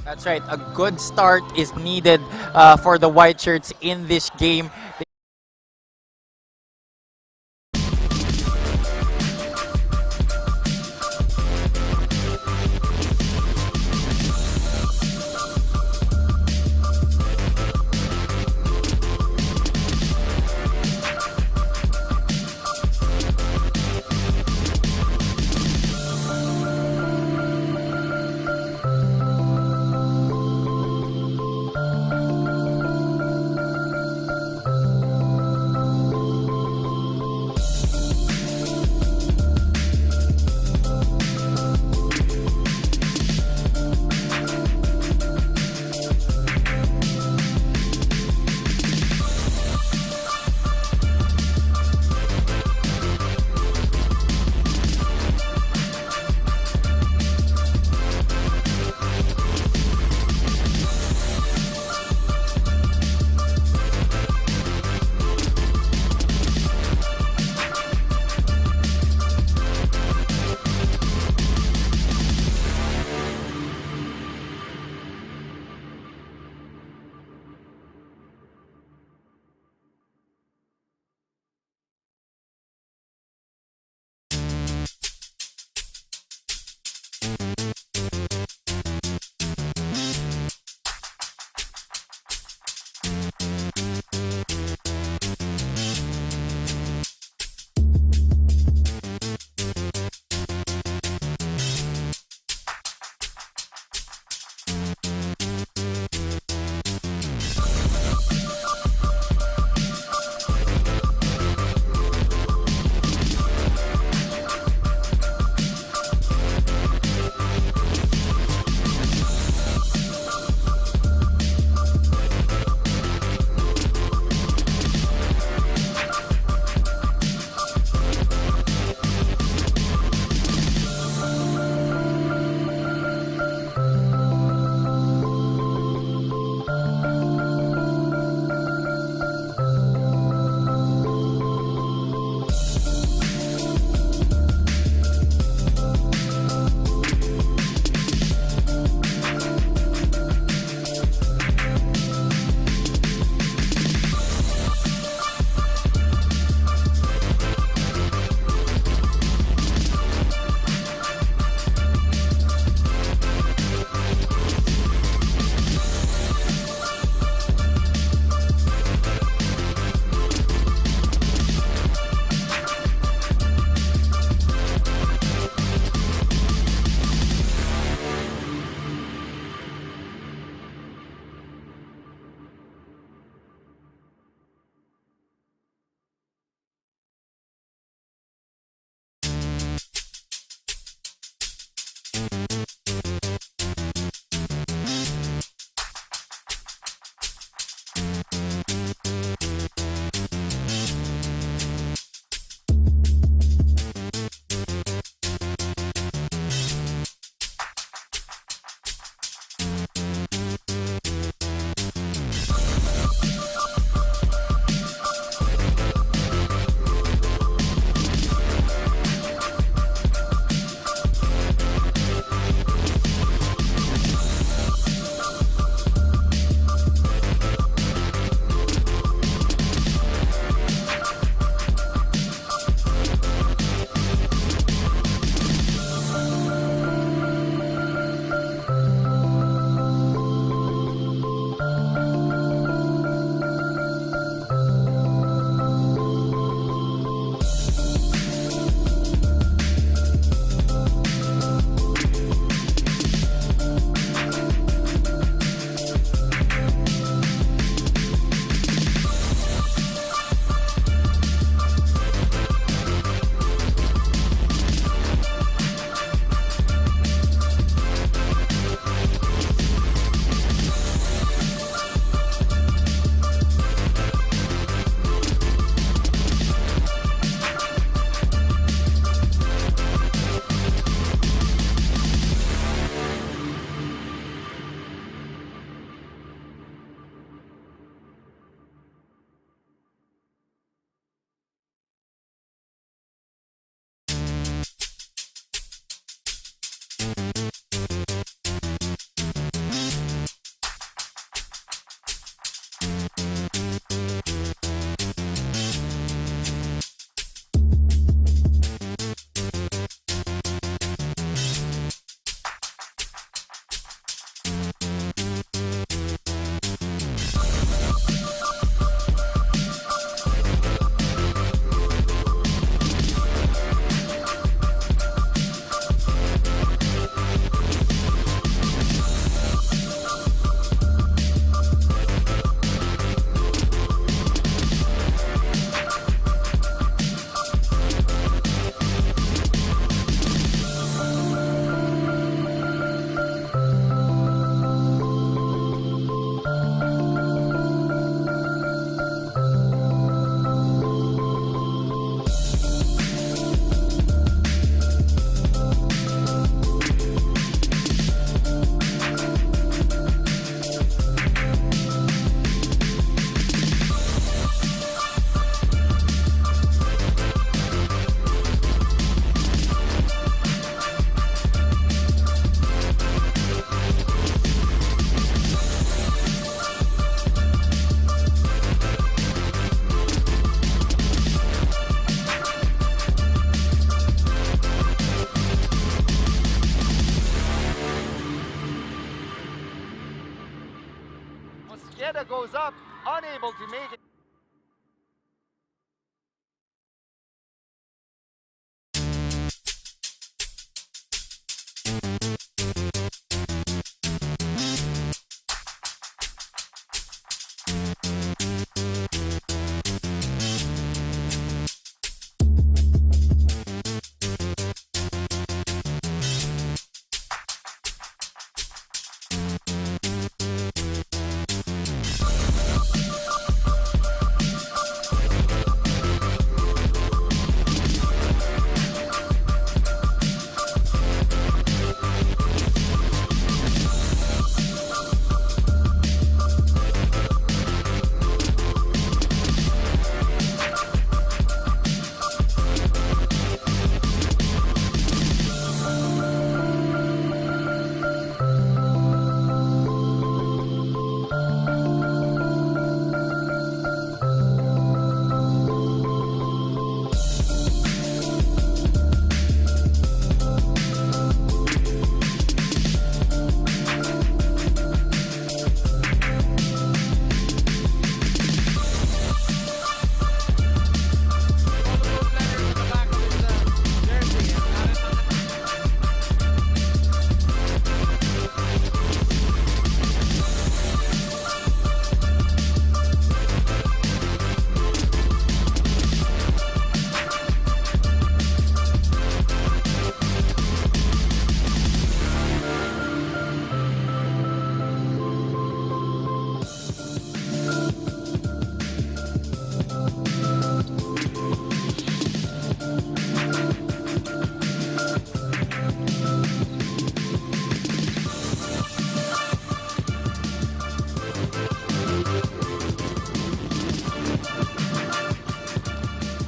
That's right. A good start is needed for the White Shirts in this game.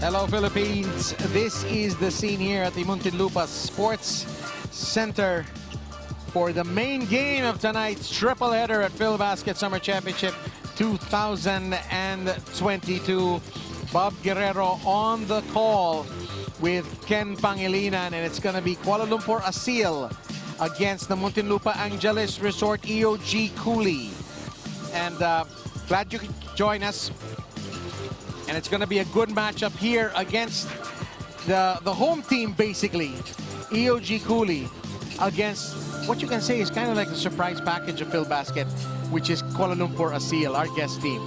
Hello, Philippines. This is the scene here at the Muntinlupa Sports Center for the main game of tonight's triple header at Filbasket Summer Championship 2022. Bob Guerrero on the call with Ken Pangilinan, and it's going to be Kuala Lumpur Aseel against the Muntinlupa Angelis Resort EOG Cooly. And glad you could join us. And it's going to be a good matchup here against the home team, basically. EOG Cooly against what you can say is kind of like the surprise package of Filbasket, which is Kuala Lumpur Aseel, our guest team.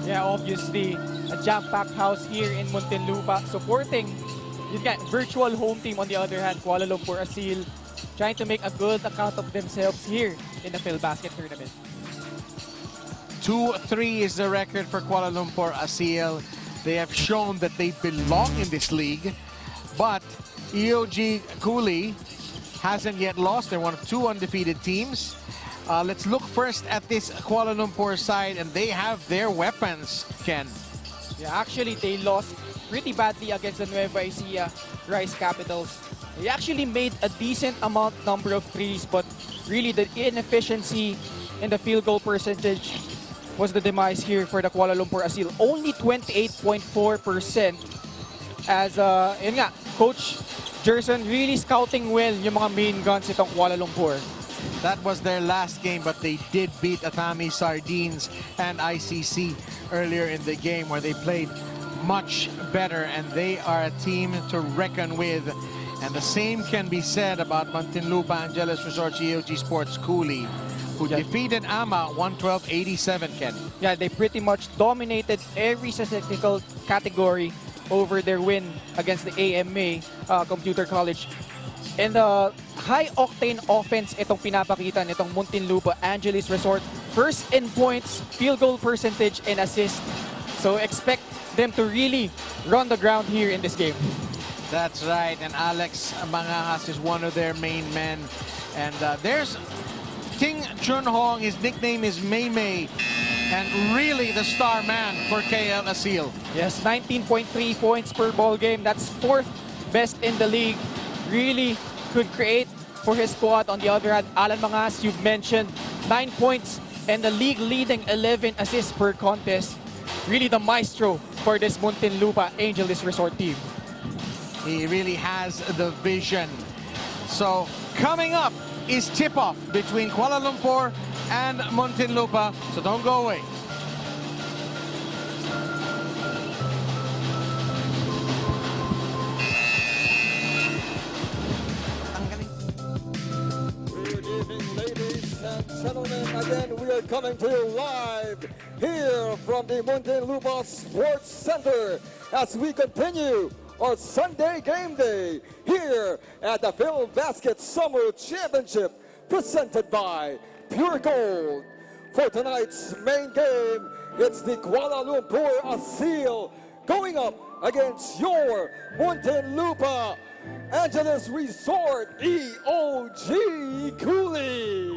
Yeah, obviously, a jam-packed house here in Muntinlupa supporting you've got virtual home team. On the other hand, Kuala Lumpur Aseel trying to make a good account of themselves here in the Filbasket tournament. 2-3 is the record for Kuala Lumpur Aseel. They have shown that they belong in this league, but EOG Cooly hasn't yet lost. They're one of 2 undefeated teams. Let's look first at this Kuala Lumpur side, and they have their weapons, Ken. Yeah, actually, they lost pretty badly against the Nueva Ecija Rice Capitals. They actually made a decent number of threes, but really the inefficiency in the field goal percentage was the demise here for the Kuala Lumpur Aseel. Only 28.4% as, yun nga, Coach Jerson really scouting well yung mga main guns itong Kuala Lumpur. That was their last game, but they did beat Atami Sardines and ICC earlier in the game, where they played much better, and they are a team to reckon with. And the same can be said about Muntinlupa Angelis Resort EOG Sports Cooly, who defeated AMA 112-87, Ken. Yeah, they pretty much dominated every statistical category over their win against the AMA Computer College. And the high-octane offense itong pinapakita nitong Muntinlupa Angelis Resort. First in points, field goal percentage, and assist. So expect them to really run the ground here in this game. That's right, and Alex Mangangas is one of their main men. And there's Ting Chun Hong, his nickname is Mei Mei, and really the star man for KL Aseel. Yes, 19.3 points per ball game. That's 4th best in the league. Really could create for his squad. On the other hand, Alan Mangas, you've mentioned, 9 points and the league leading 11 assists per contest. Really the maestro for this Muntinlupa Angelis Resort team. He really has the vision. So coming up is tip-off between Kuala Lumpur and Muntinlupa, so don't go away. Good evening, ladies and gentlemen. Again, we are coming to you live here from the Muntinlupa Sports Center as we continue our Sunday game day here at the Filbasket Summer Championship presented by Pure Gold. For tonight's main game, it's the Kuala Lumpur Aseel going up against your Muntinlupa Angelis Resort EOG Cooly.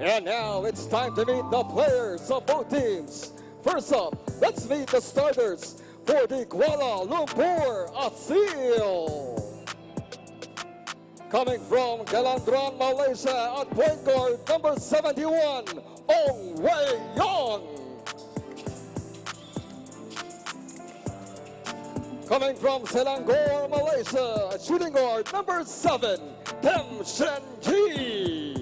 And now it's time to meet the players of both teams. First up, let's meet the starters for the Kuala Lumpur Aseel. Coming from Kelantan, Malaysia, at point guard number 71, Ong Wei Yong. Coming from Selangor, Malaysia, at shooting guard number 7, Tem Shen Ji.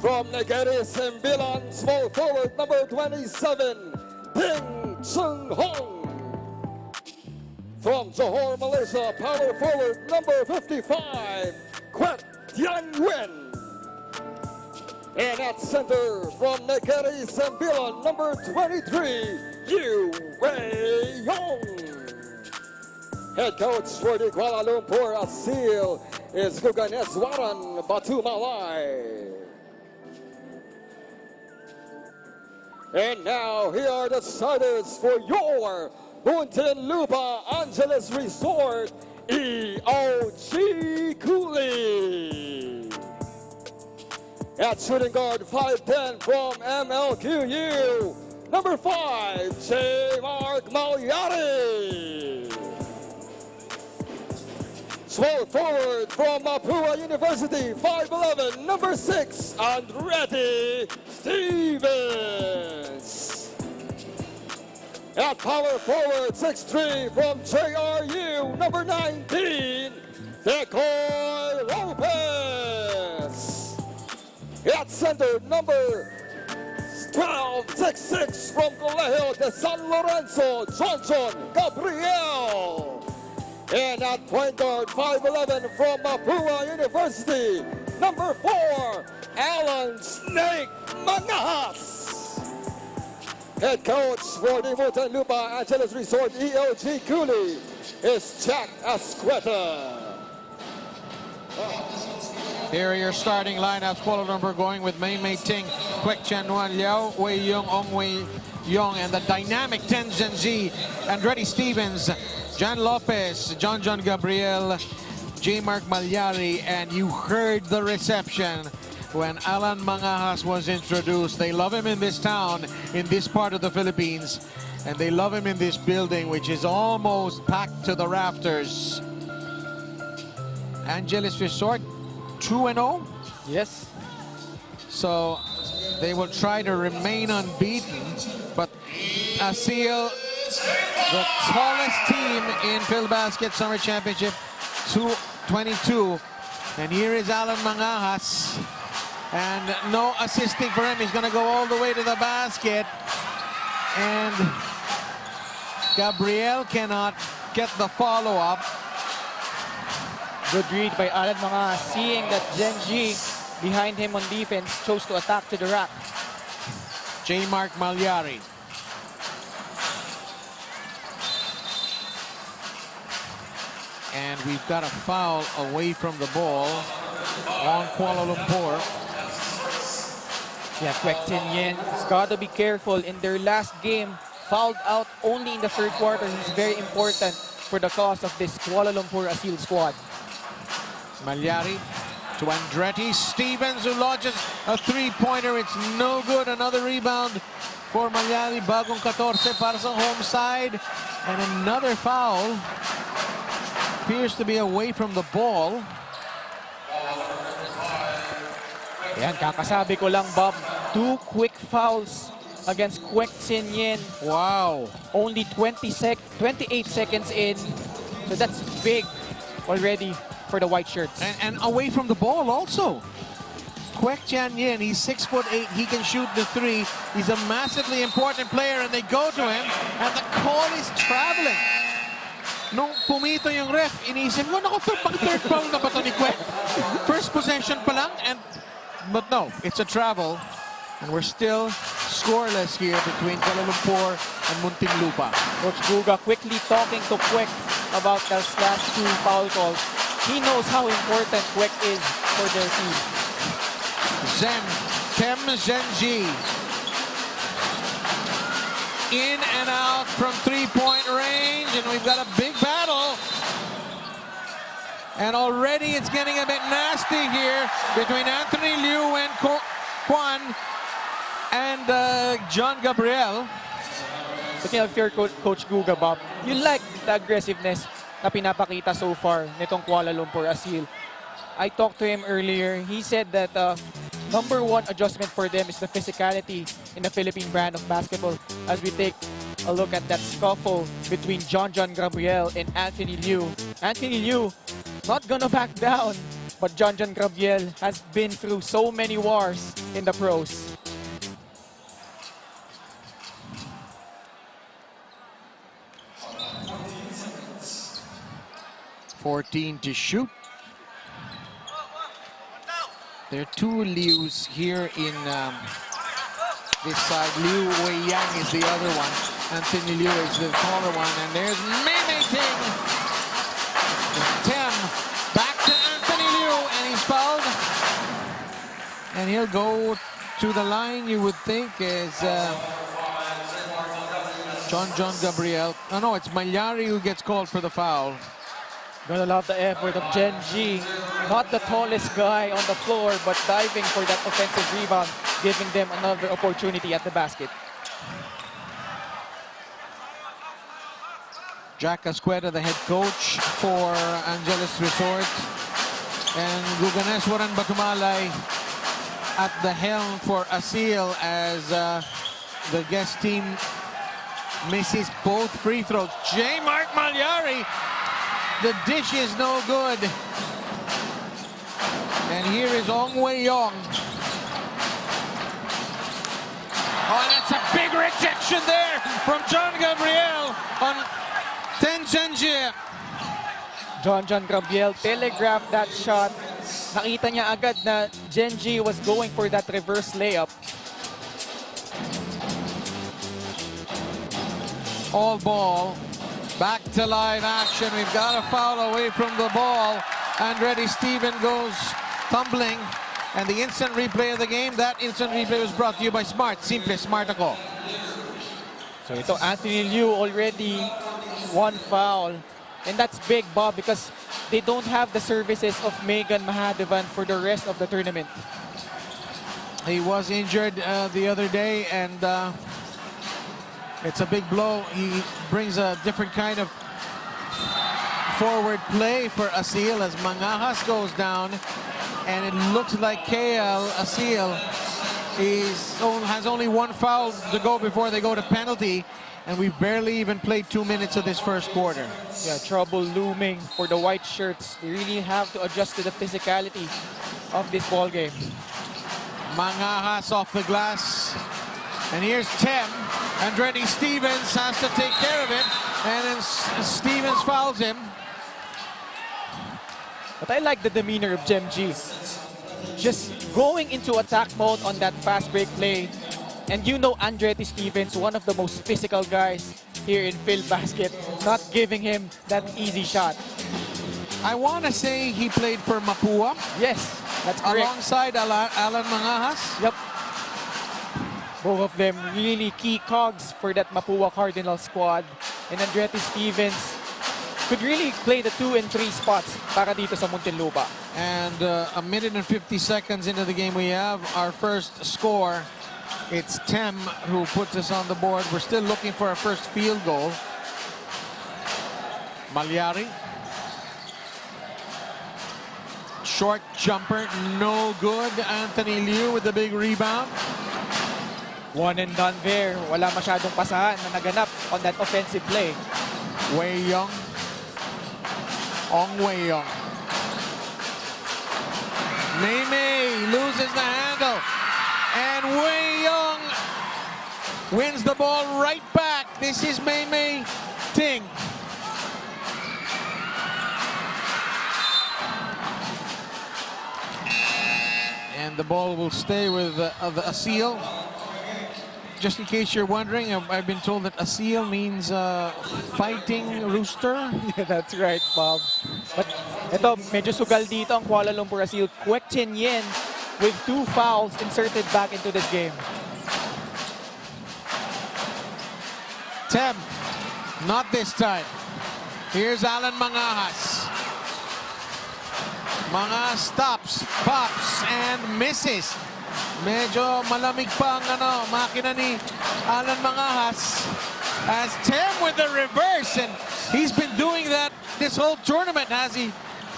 From Negeri Sembilan, small forward number 27, Ping Chung Hong. From Johor, Malaysia, power forward number 55, Quet Tian Nguyen. And at center from Negeri Sembilan, number 23, Yu Wei Yong. Head coach for the Kuala Lumpur Aseel is Guganeswaran Batu Malay. And now here are the starters for your Muntinlupa Angelis Resort EOG Cooly. At shooting guard 5'10" from MLQU, number 5, Jamar Small forward from Mapua University, 5'11", number 6, Andretti Stevens. At power forward, 6'3", from JRU, number 19, Decoy Lopez. At center, number 12, 6'6", from Colegio de San Lorenzo, John Gabriel. And at point guard, 5'11", from Mapua University, number 4, Alan Snake Manahas. Head coach for the Muntinlupa Angelis Resort, EOG Cooly, is Jack Asqueta. Here are your starting lineups. Kuala Lumpur going with Mei Mei Ting, Kwek Chan Nuan, Liao Wei Yung, Ong Wei Yong, and the dynamic Tenzin Z, Andretti Stevens, Jan Lopez, John Gabriel, J. Mark Malyari, and you heard the reception when Alan Mangahas was introduced. They love him in this town, in this part of the Philippines, and they love him in this building, which is almost packed to the rafters. Angelis Resort, 2-0. Yes. So they will try to remain unbeaten, but Aseel, the tallest team in Filbasket Summer Championship 22, and here is Alan Mangahas, and no assisting for him. He's going to go all the way to the basket, and Gabriel cannot get the follow-up. Good read by Alan Mga, seeing that Genji behind him on defense chose to attack to the rack. J. Mark Malyari. And we've got a foul away from the ball on Kuala Lumpur. Yeah, Kwek Tin Yen has got to be careful. In their last game, fouled out only in the third quarter. He's very important for the cause of this Kuala Lumpur Aseel squad. Malyari to Andretti Stevens, who lodges a three-pointer. It's no good. Another rebound for Malyari. Bagong 14 para sa home side. And another foul. Appears to be away from the ball. Yan, kakasabi ko lang, Bob. 2 quick fouls against Kwek Tin Yen. Wow. Only 28 seconds in. So that's big already for the white shirts. And away from the ball also. Kwek Chan Yen, he's 6'8". He can shoot the three. He's a massively important player, and they go to him, and the call is traveling. Nung pumito yung ref, inisip ko, naku, pang-third foul na ba ito ni Kwek? First possession pa lang, but no, it's a travel. And we're still scoreless here between Kuala Lumpur and Muntinlupa. Coach Guga quickly talking to Kwek about those last 2 foul calls. He knows how important Kwek is for their team. Tem Zenji. In and out from three-point range, and we've got a big battle. And already it's getting a bit nasty here between Anthony Liu and Kwan and John Gabriel. Speaking of your Coach Guga, Bob, you like the aggressiveness na pinapakita so far nitong Kuala Lumpur Aseel. I talked to him earlier. He said that #1 adjustment for them is the physicality in the Philippine brand of basketball. As we take a look at that scuffle between John Gabriel and Anthony Liu. Anthony Liu not gonna back down, but John Gabriel has been through so many wars in the pros. 14 to shoot. There are 2 Lius here in this side. Liu Wei-Yang is the other one. Anthony Liu is the taller one. And there's Mei Mei Ting. Tem back to Anthony Liu, and he's fouled. And he'll go to the line, you would think, is John Gabriel. Oh no, it's Malyari who gets called for the foul. Gonna love the effort of Genji. Not the tallest guy on the floor, but diving for that offensive rebound, giving them another opportunity at the basket. Jack Asqueta, the head coach for Angelis Resort. And Guganeswaran Batumalay at the helm for Aseel as the guest team misses both free throws. J. Mark Malyari, the dish is no good. And here is Ong Wei Yong. Oh, that's a big rejection there from John Gabriel on Ten Chenjie. John Gabriel telegraphed that shot. Nakita niya agad na Genji was going for that reverse layup. All ball. Back to live action. We've got a foul away from the ball. Andretti Steven goes tumbling. And the instant replay of the game, that instant replay was brought to you by Smart. Simple, Smart ako. So ito, Anthony Liu already one foul. And that's big, Bob, because they don't have the services of Megan Mahadevan for the rest of the tournament. He was injured the other day, and it's a big blow. He brings a different kind of forward play for Aseel as Mangahas goes down, and it looks like KL Aseel has only one foul to go before they go to penalty, and we barely even played 2 minutes of this first quarter. Yeah, trouble looming for the white shirts. They really have to adjust to the physicality of this ball game. Mangahas off the glass, and here's Tem. Andretti Stevens has to take care of it, and then Stevens fouls him. But I like the demeanor of Genji. Just going into attack mode on that fast break play. And you know Andretti Stevens, one of the most physical guys here in Filbasket, not giving him that easy shot. I want to say he played for Mapua. Yes, that's correct. Alongside Alan Mangahas. Yep. Both of them really key cogs for that Mapua Cardinal squad. And Andretti Stevens could really play the 2 and 3 spots para dito sa Muntinlupa. And a minute and 50 seconds into the game, we have our first score. It's Tem who puts us on the board. We're still looking for our first field goal. Malyari. Short jumper, no good. Anthony Liu with the big rebound. One and done there. Wala masyadong pasahan na naganap on that offensive play. Wei Yong. Ong Wei Yong. Mei loses the handle. And Wei Yong wins the ball right back. This is Mei Ting. And the ball will stay with the Aseel. Just in case you're wondering, I've been told that Aseel means fighting rooster. Yeah, that's right, Bob. But ito, medyo sugal dito ang Kuala Lumpur Aseel. Kwek Chin Yen with 2 fouls inserted back into this game. Tem, not this time. Here's Alan Mangahas. Mangahas stops, pops, and misses. Medyo malamig pa ang makina ni Alan Mangahas as Tem with the reverse, and he's been doing that this whole tournament, has he?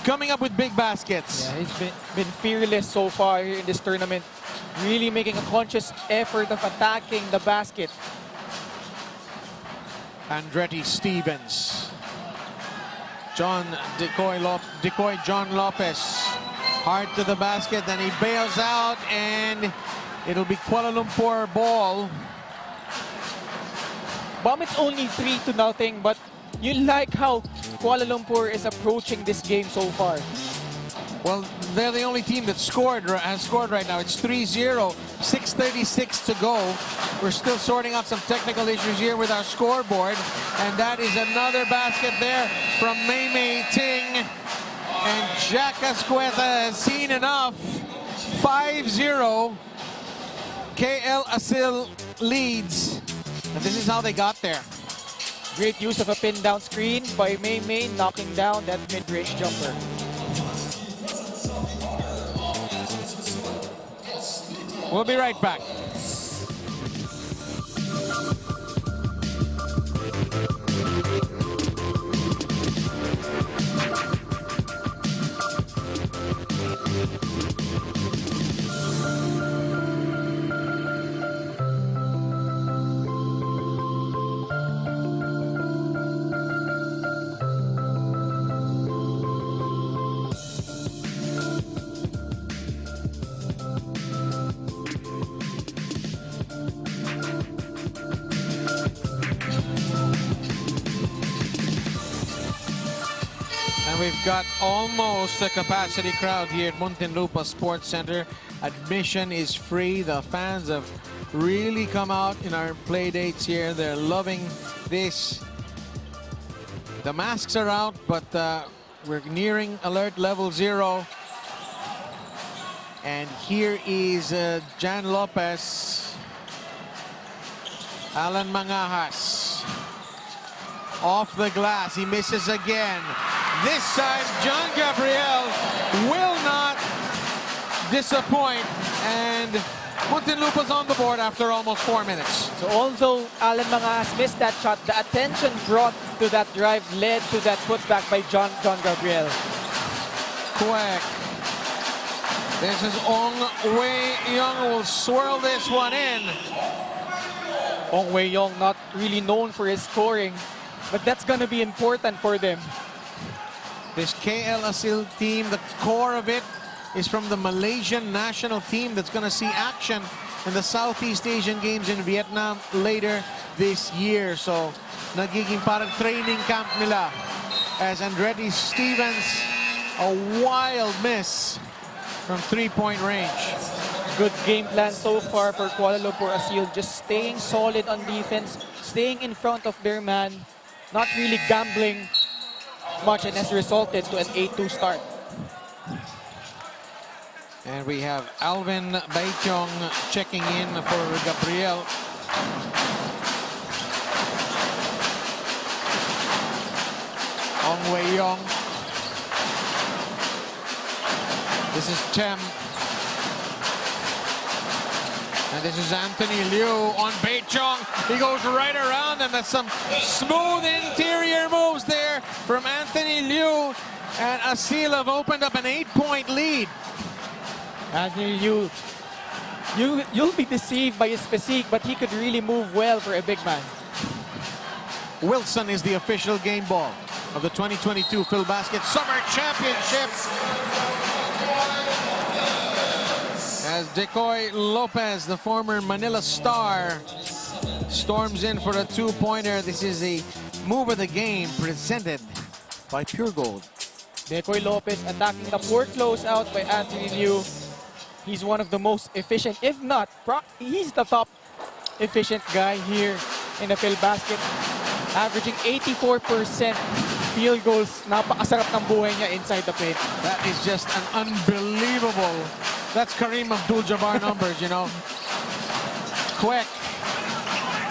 Coming up with big baskets. Yeah, he's been fearless so far here in this tournament. Really making a conscious effort of attacking the basket. Andretti Stevens. Decoy John Lopez. Hard to the basket, then he bails out, and it'll be Kuala Lumpur ball. Bomb, it's only 3-0, but you like how Kuala Lumpur is approaching this game so far. Well, they're the only team that has scored right now. It's 3-0, 6:36 to go. We're still sorting out some technical issues here with our scoreboard, and that is another basket there from Mei Ting. And Jack Asqueta has seen enough. 5-0. KL Aseel leads. And this is how they got there. Great use of a pin down screen by Mei knocking down that mid-range jumper. We'll be right back. we've got almost a capacity crowd here at Muntinlupa Sports Center. Admission is free. The fans have really come out in our play dates here. They're loving this. The masks are out, but we're nearing alert level 0. And here is Jan Lopez. Alan Mangajas. Off the glass, he misses again. This time, John Gabriel will not disappoint, and Muntinlupa's on the board after almost 4 minutes. So although Alan Mangas missed that shot, the attention brought to that drive led to that putback by John Gabriel. Quick. This is Ong Wei Young will swirl this one in. Ong Wei Young not really known for his scoring, but that's gonna be important for them. This KL Aseel team, the core of it is from the Malaysian National Team that's going to see action in the Southeast Asian Games in Vietnam later this year. So, nagiging parang training camp nila. As Andretti Stevens, a wild miss from 3-point range. Good game plan so far for Kuala Lumpur Aseel, just staying solid on defense, staying in front of their man, not really gambling much, and has resulted to an 8-2 start. And we have Alvin Baichong checking in for Gabriel. Ong Wei Young. This is Tem. And this is Anthony Liu on Baichong. He goes right around, and that's some smooth interior moves there from Anthony Liu. And Aseel have opened up an 8-point lead. Anthony Liu, you'll be deceived by his physique, but he could really move well for a big man. Wilson is the official game ball of the 2022 Filbasket Summer Championship. As Decoy Lopez, the former Manila Star, storms in for a 2-pointer. This is a move of the game presented by Pure Gold. Decoy Lopez attacking the poor closeout by Anthony Liu. He's one of the most efficient, if not, he's the top efficient guy here in the Filbasket. Averaging 84% field goals. Napakasarap ng buhay niya inside the paint. That is just an unbelievable, that's Kareem Abdul-Jabbar numbers, you know. Quick.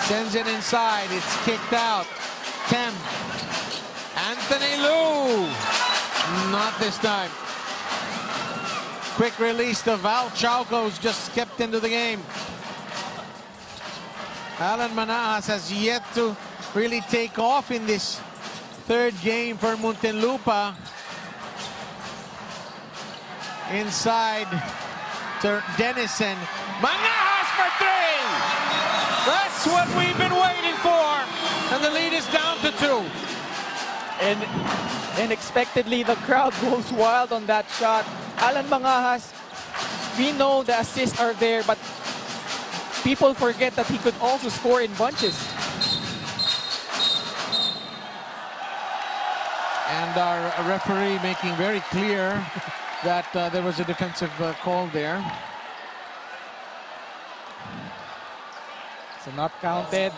Sends it inside. It's kicked out. Tem. Anthony Liu. Not this time. Quick release to Val Chauco's just kept into the game. Alan Manajas has yet to really take off in this third game for Muntinlupa. Inside to Denison. Manajas for 3! That's what we've been waiting for. And the lead is down to 2. And unexpectedly, the crowd goes wild on that shot. Alan Mangajas, we know the assists are there, but people forget that he could also score in bunches. And our referee making very clear that there was a defensive call there. So not counted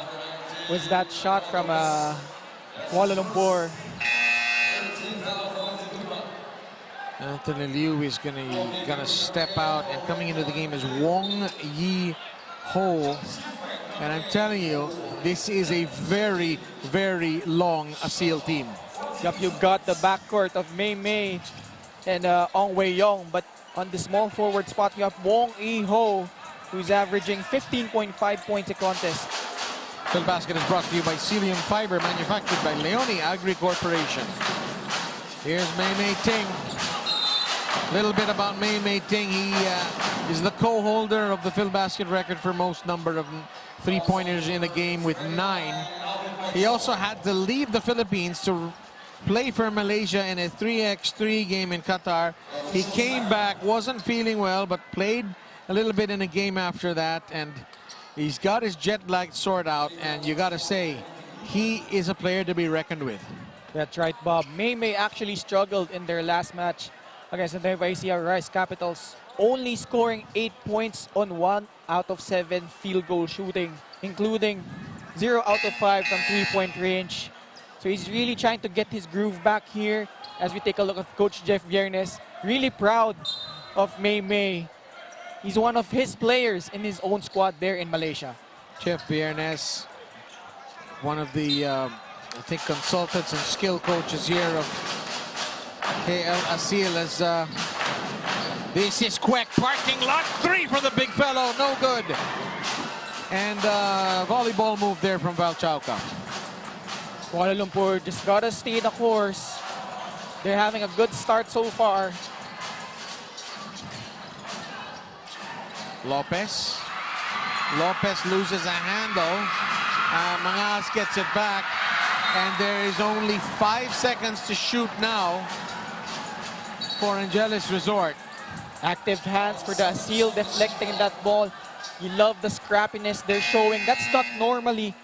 was that shot from Kuala Lumpur. Anthony Liu is gonna step out, and coming into the game is Wong Yi Ho. And I'm telling you, this is a very, very long Aseel team. Yep, you've got the backcourt of Mei Mei and Ong Wei Young, but on the small forward spot, you have Wong Yi Ho, who's averaging 15.5 points a contest. Filbasket is brought to you by Celium Fiber, manufactured by Leone Agri Corporation. Here's Mei Mei Ting. A little bit about Mei Mei Ting. He is the co-holder of the Filbasket record for most number of three-pointers in a game with 9. He also had to leave the Philippines to play for Malaysia in a 3x3 game in Qatar. He came back, wasn't feeling well, but played a little bit in a game after that, and he's got his jet lag sorted out, and you gotta say, he is a player to be reckoned with. That's right, Bob. May actually struggled in their last match against the Nueva Ecija Rice Capitals, only scoring 8 points on 1 out of 7 field goal shooting, including 0 out of 5 from three-point range. So he's really trying to get his groove back here as we take a look at Coach Jeff Viernes. Really proud of May. He's one of his players in his own squad there in Malaysia. Jeff Viernes, one of the, I think, consultants and skill coaches here of KL Aseel, as this is quick parking lot 3 for the big fellow, no good. And volleyball move there from Valchauca. Kuala Lumpur just gotta stay the course. They're having a good start so far. Lopez loses a handle. Mangas gets it back. And there is only 5 seconds to shoot now for Angelis Resort. Active hands for the Aseel, deflecting that ball. You love the scrappiness they're showing. That's not normally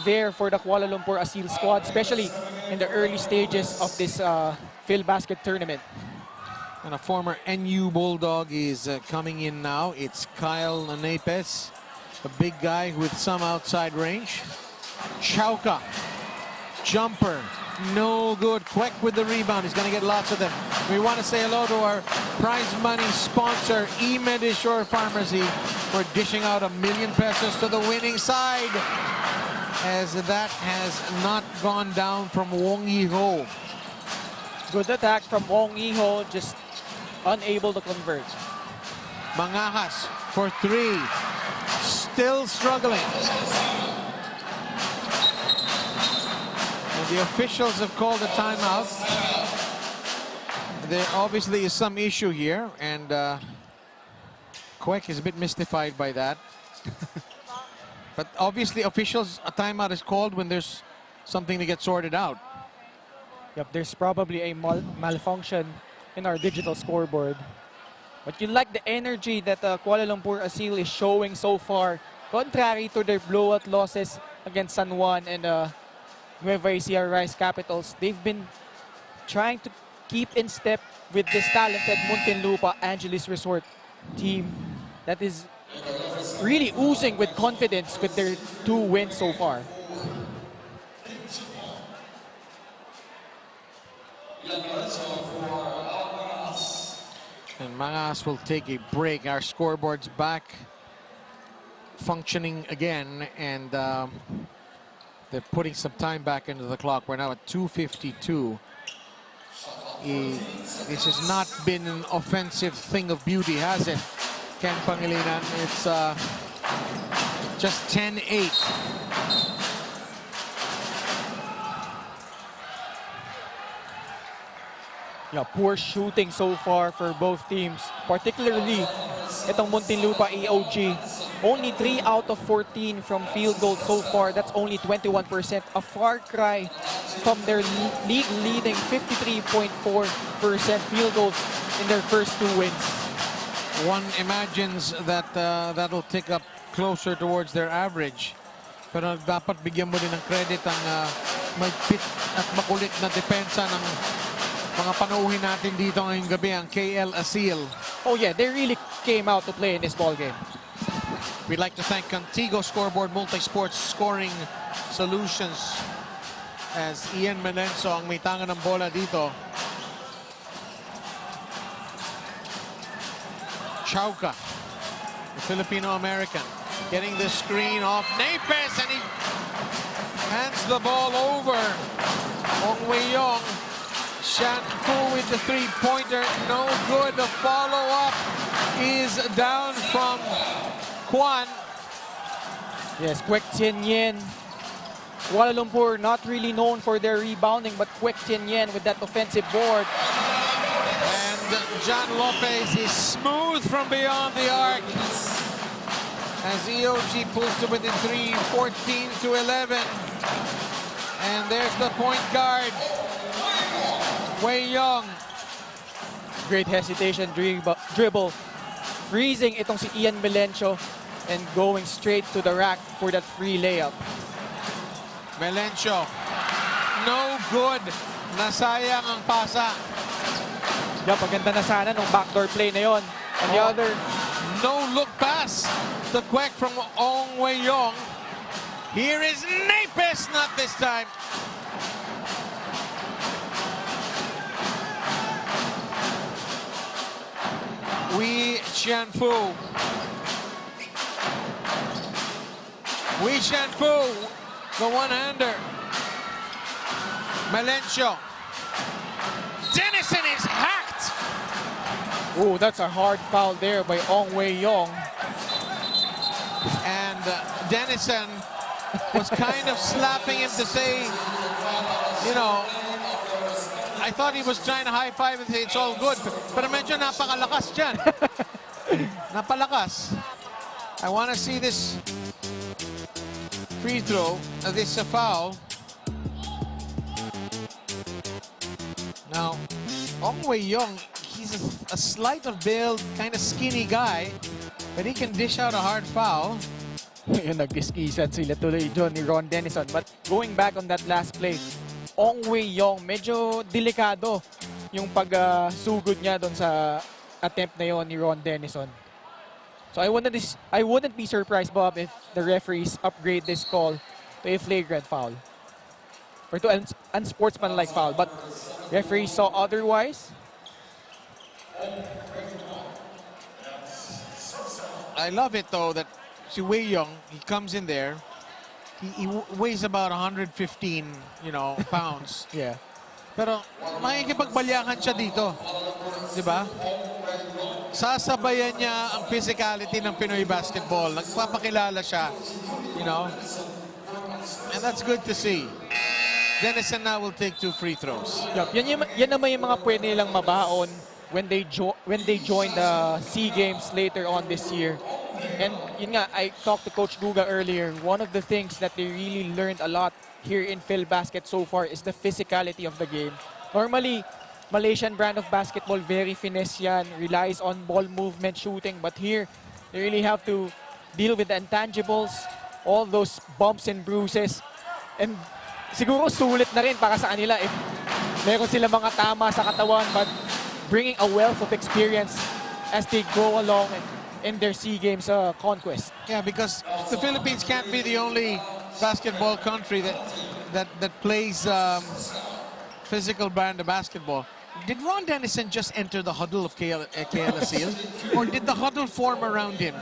there for the Kuala Lumpur Aseel squad, especially in the early stages of this Filbasket tournament. And a former NU Bulldog is coming in now. It's Kyle Napes, a big guy with some outside range. Chauca, jumper, no good. Quick with the rebound. He's going to get lots of them. We want to say hello to our prize money sponsor, eMedisure Pharmacy, for dishing out ₱1 million to the winning side, as that has not gone down from Wong Yi-ho. Good attack from Wong Yi-ho, just unable to convert. Mangajas for 3, still struggling. And the officials have called a timeout. There obviously is some issue here, and Kwek is a bit mystified by that. But obviously officials, a timeout is called when there's something to get sorted out. Yep, there's probably a malfunction in our digital scoreboard. But you like the energy that Kuala Lumpur Aseel is showing so far, contrary to their blowout losses against San Juan and Nueva Ecija Rice Capitals. They've been trying to keep in step with this talented Muntinlupa Angelis Resort team that is really oozing with confidence with their 2 wins so far. And Mangas will take a break. Our scoreboard's back functioning again, and they're putting some time back into the clock. We're now at 2:52. This has not been an offensive thing of beauty, has it, Ken Pangilinan? It's just 10-8. Yeah, poor shooting so far for both teams, particularly itong Muntinlupa EOG. Only 3 out of 14 from field goals so far. That's only 21%. A far cry from their league-leading 53.4% field goals in their first 2 wins. One imagines that that'll tick up closer towards their average. Pero dapat bigyan mo din ng credit ang magpit at makulit na depensa ng mga panauhin natin dito ngayong gabi, ang KL Aseel. Oh yeah, they really came out to play in this ball game. We'd like to thank Contigo Scoreboard Multi-Sports Scoring Solutions, as Ian Melenso ang may tangan ng bola dito. Chauca, the Filipino-American, getting the screen off Napes, and he hands the ball over. Ong Wei-yong, Shanfu with the 3-pointer, no good. The follow-up is down from Kwan. Yes, Kwek Tien Yen. Kuala Lumpur not really known for their rebounding, but Kwek Tien Yen with that offensive board. And John Lopez is smooth from beyond the arc as EOG pulls to within 3, 14-11. And there's the point guard, Wei-yong. Great hesitation dribble, freezing itong si Ian Melencio and going straight to the rack for that free layup. Melencio, no good. Nasayang ang pasa. Yup, maganda na sana nung backdoor play na yon. On the other, no look pass. The quack from Ong Wei-yong. Here is Napes, not this time. Wei Xianfu. Wei Xianfu, the one-hander. Melencio. Dennison is hacked. oh, that's a hard foul there by Ong Wei-yong. And Dennison was kind of slapping him to say, you know, I thought he was trying to high-five and say it's all good. Pero medyo napakalakas dyan. Napalakas. I want to see this free throw. This is a foul. Now, Ong Wei-yong, he's a slight of build, kind of skinny guy, but he can dish out a hard foul. Yun, nag-iskisan sila tuloy doon ni Ron Dennison. But going back on that last play, Ong Wei-yong, medyo delikado yung pag-sugod niya doon sa attempt na yon ni Ron Dennison. So I wouldn't be surprised, Bob, if the referees upgrade this call to a flagrant foul or to an unsportsmanlike foul. But referees saw otherwise. I love it though that si Wei-yong, he comes in there. He weighs about 115, you know, pounds. Yeah. Pero makikipagbalyakan siya dito. Di ba? Sasabayan niya ang physicality ng Pinoy basketball. Nagpapakilala siya, you know. And that's good to see. Dennison now will take 2 free throws. Yup. Yan naman yung mga pwede nilang mabaon when they join the SEA Games later on this year. And yun nga, I talked to Coach Guga earlier. One of the things that they really learned a lot here in Filbasket so far is the physicality of the game. Normally, Malaysian brand of basketball, very finesse yan, relies on ball movement, shooting. But here, they really have to deal with the intangibles, all those bumps and bruises. And siguro sulit na rin para sa kanila if meron sila mga tama sa katawan, but bringing a wealth of experience as they go along in their SEA Games conquest. Yeah, because the Philippines can't be the only basketball country that plays physical brand of basketball. Did Ron Dennison just enter the huddle of KL Aseel? Or did the huddle form around him?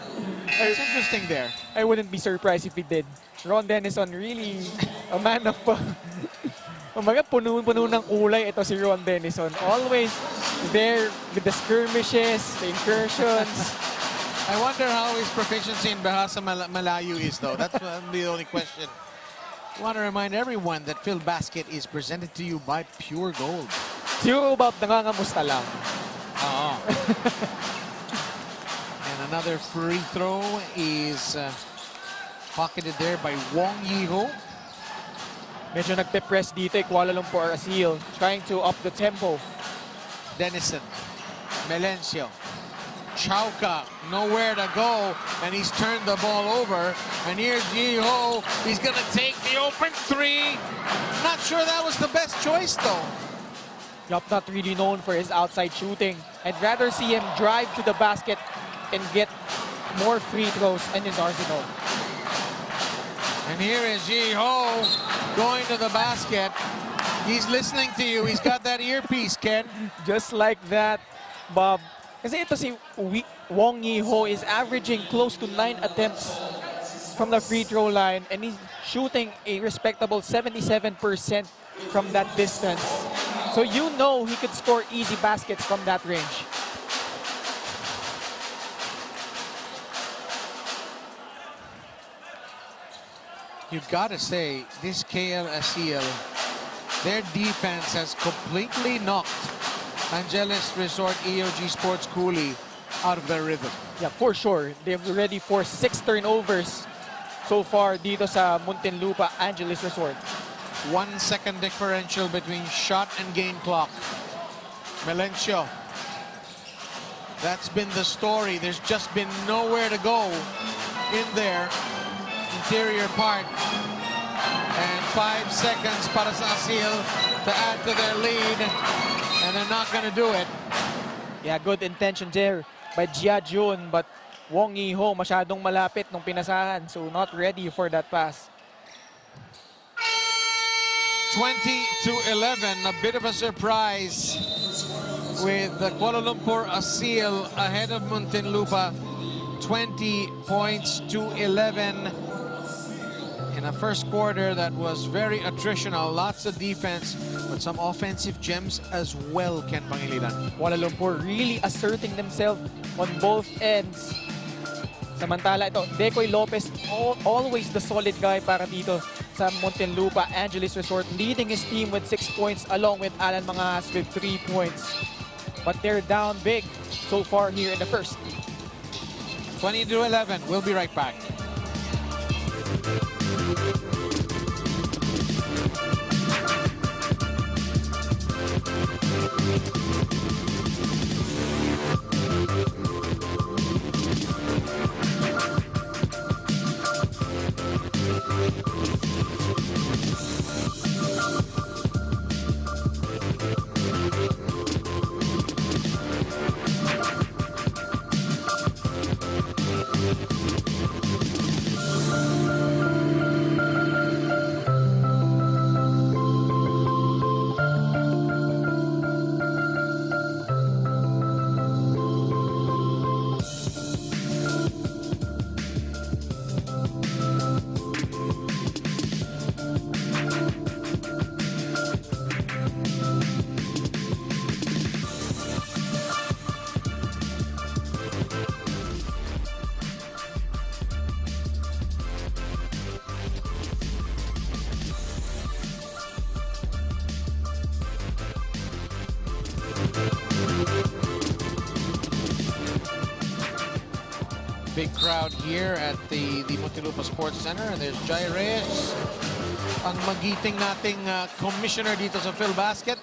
It's interesting there. I wouldn't be surprised if he did. Ron Dennison, really a man of... Umaga, puno-puno ng kulay ito si Ron Dennison. Always there with the skirmishes, the incursions. I wonder how his proficiency in Bahasa Malayu is, though. That's the only question. I want to remind everyone that Filbasket is presented to you by Pure Gold. Siguro ba nangangamusta lang? And another free throw is pocketed there by Wong Yi-ho. Medyo nagpe-press dito Kuala Lumpur Aseel, trying to up the tempo. Dennison, Melencio, Chauka, nowhere to go, and he's turned the ball over. And here's Yi-ho, he's gonna take the open 3. Not sure that was the best choice, though. Yup, not really known for his outside shooting. I'd rather see him drive to the basket and get more free throws in his arsenal. And here is Yi-ho going to the basket. He's listening to you. He's got that earpiece, Ken. Just like that, Bob. Kasi ito si Wong Yi-ho is averaging close to 9 attempts from the free throw line, and he's shooting a respectable 77% from that distance. So you know he could score easy baskets from that range. You've got to say, this KL Aseel, their defense has completely knocked Angelis Resort EOG Sports Cooly out of their rhythm. Yeah, for sure. They've already forced 6 turnovers so far dito sa Muntinlupa Angelis Resort. 1 second differential between shot and game clock. Melencio. That's been the story. There's just been nowhere to go in there. Interior part. And 5 seconds para sa Aseel to add to their lead, and they're not going to do it. Yeah, good intention there by Jia Jun, but Wong Yi-ho masyadong malapit nung pinasahan, so not ready for that pass. 20-11, a bit of a surprise with the Kuala Lumpur Aseel ahead of Muntinlupa, 20 points to 11 in a first quarter that was very attritional, lots of defense, but some offensive gems as well, Ken Pangilinan. Kuala Lumpur really asserting themselves on both ends. Samantala ito, Decoy Lopez, always the solid guy para dito sa Muntinlupa Angelis Resort, leading his team with 6 points along with Alan Mangas with 3 points. But they're down big so far here in the first. 20-11, we'll be right back. Big crowd here at the Muntinlupa Sports Center, and there's Jai Reyes, ang magiting nating commissioner dito sa Filbasket.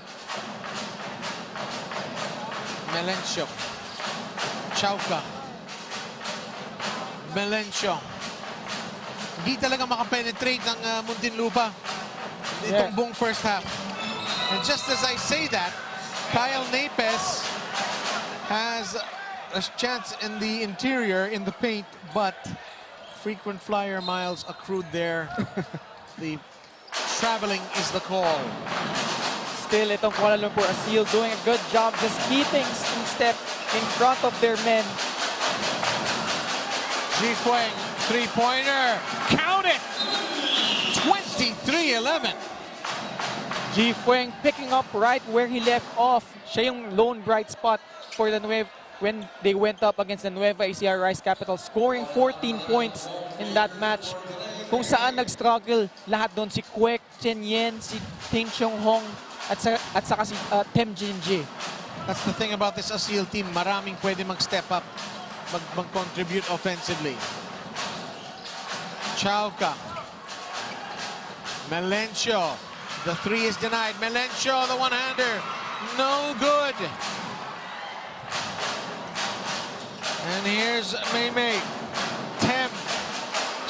Melencio, Chauca, Melencio. Hindi talaga makapenetrate ng Muntinlupa itong buong first half. And just as I say that, Kyle Napes has a chance in the interior, in the paint, but frequent flyer miles accrued there. The traveling is the call. Still, itong Kuala Lumpur Aseel doing a good job just keeping in step in front of their men. Ji Fueng, three-pointer, count it! 23-11. Ji Fueng picking up right where he left off. Siya yung lone bright spot for the when they went up against the Nueva Ecija Rice Capital, scoring 14 points in that match. Kung saan nag-struggle lahat doon, si Kwek, Chen Yen, si Ting Chong Hong, at saka si Tem Jinji. That's the thing about this Aseel team. Maraming pwede mag-step up, mag-contribute offensively. Chauca. Melencio. The three is denied. Melencio, the one-hander. No good. And here's Mei Mei. Tem.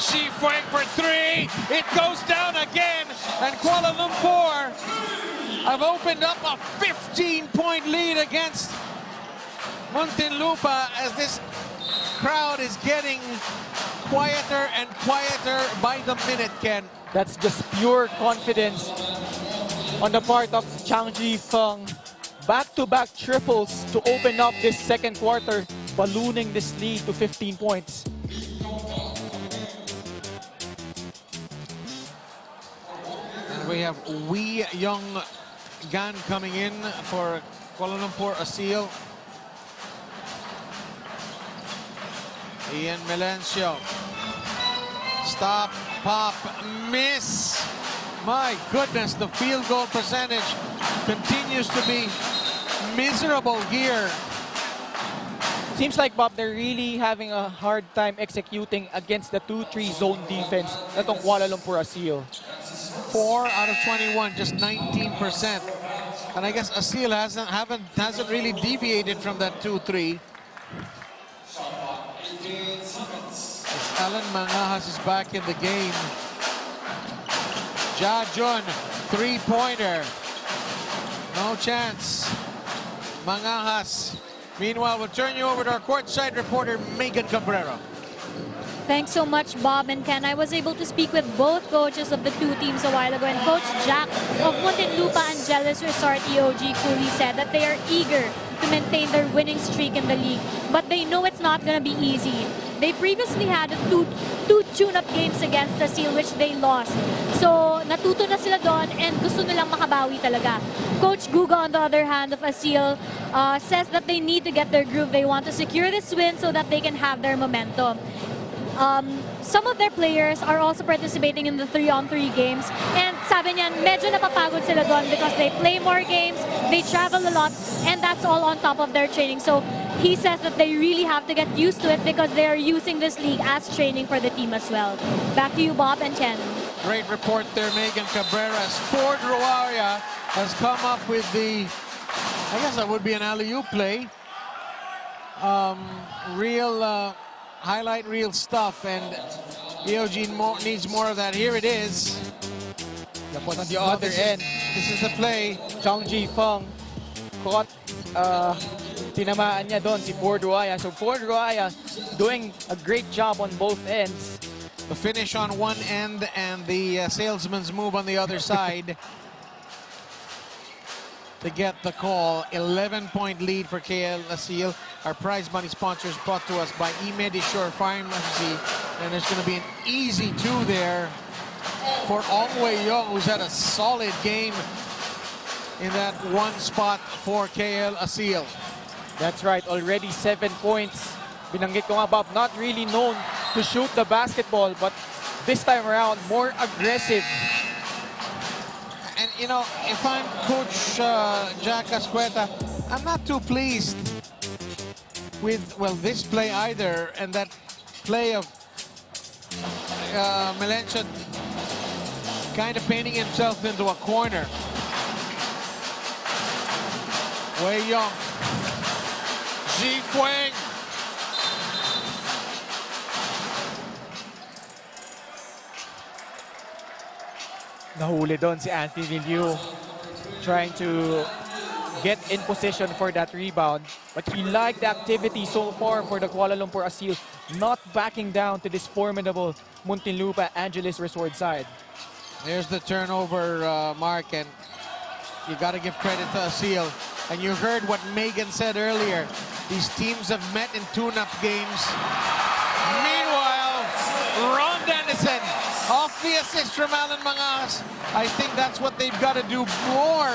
Ji Fueng for three. It goes down again. And Kuala Lumpur have opened up a 15-point lead against Muntinlupa as this crowd is getting quieter and quieter by the minute, Ken. That's just pure confidence on the part of Chang Ji-feng. Back-to-back triples to open up this second quarter, ballooning this lead to 15 points. And we have Wee Young Gan coming in for Kuala Lumpur Aseel. Ian Melencio. Stop, pop, miss. My goodness, the field goal percentage continues to be miserable here. Seems like, Bob, they're really having a hard time executing against the 2-3 zone defense natong Kuala Lumpur Aseel. 4 out of 21, just 19%. And I guess Aseel hasn't really deviated from that 2-3. Alan Mangas is back in the game. Jajun, three-pointer. No chance. Mangahas. Meanwhile, we'll turn you over to our courtside reporter, Megan Cabrera. Thanks so much, Bob and Ken. I was able to speak with both coaches of the two teams a while ago, and Coach Jack of Muntinlupa Angelis Resort EOG Cooly said that they are eager to maintain their winning streak in the league, but they know it's not going to be easy. They previously had two tune-up games against Aseel, which they lost. So, natuto na sila doon and gusto nilang makabawi talaga. Coach Guga, on the other hand, of Aseel, says that they need to get their groove. They want to secure this win so that they can have their momentum. Some of their players are also participating in the 3-on-3 games, and sabi niyan, medyo napapagod sila doon because they play more games, they travel a lot, and that's all on top of their training. So he says that they really have to get used to it because they are using this league as training for the team as well. Back to you, Bob and Ken. Great report there, Megan Cabrera. Ford Roaria has come up with the, I guess that would be an alley-oop play. Highlight reel stuff, and EOG needs more of that. Here it is. Tapos on the other end, This is the play. Chang Ji-Feng caught, tinamaan niya doon si Ford Roaya. So Ford Roaya doing a great job on both ends. The finish on one end and the salesman's move on the other side to get the call. 11-point lead for KL Aseel. Our prize money sponsors brought to us by eMedisure Pharmacy. And there's going to be an easy 2 there for Ong Wei Yong, who's had a solid game in that one spot for KL Aseel. That's right, already 7 points. Binanggit ko nga, Bob, not really known to shoot the basketball, but this time around, more aggressive. And, you know, if I'm Coach Jack Asqueta, I'm not too pleased with, well, this play either, and that play of Malaysian kind of painting himself into a corner. Wei Yong. Ji Fueng. Nahuli doon si Anthony Liu, trying to get in position for that rebound. But we like the activity so far for the Kuala Lumpur Aseel, not backing down to this formidable Muntinlupa Angelis Resort side. There's the turnover, Mark, and you got to give credit to Aseel. And you heard what Megan said earlier. These teams have met in tune-up games. Meanwhile, Ron Dennison off the assist from Alan Mangas. I think that's what they've got to do more.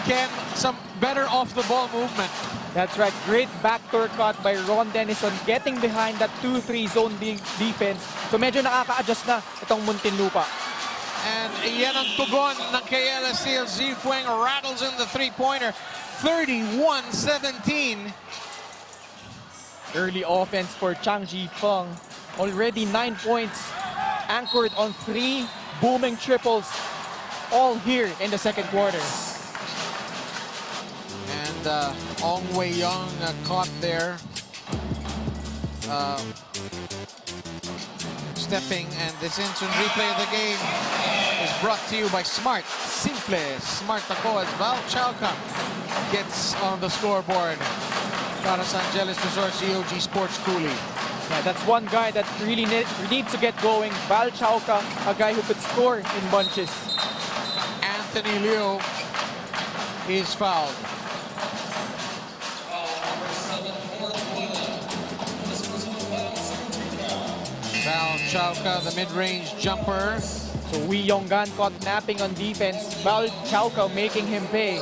Ken, some better off-the-ball movement. That's right, great backdoor cut by Ron Dennison, getting behind that 2-3 zone defense. So medyo nakaka-adjust na itong Muntinlupa. And yan ang tugon ng KL Aseel. Ji Fueng rattles in the three-pointer. 31-17. Early offense for Chang Ji-Feng. Already 9 points, anchored on 3 booming triples, all here in the second quarter. And Ong Wei Yong caught there. Stepping, and this instant replay of the game is brought to you by Smart. Simple, Smart ako as Val Chauca gets on the scoreboard. Para sa Angelis Resort, EOG Sports Cooly. Yeah, that's one guy that really needs to get going. Val Chauca, a guy who could score in bunches. Anthony Liu is fouled. Val Chauca, the mid-range jumper. So Wei Yonggan caught napping on defense. Val Chauca making him pay.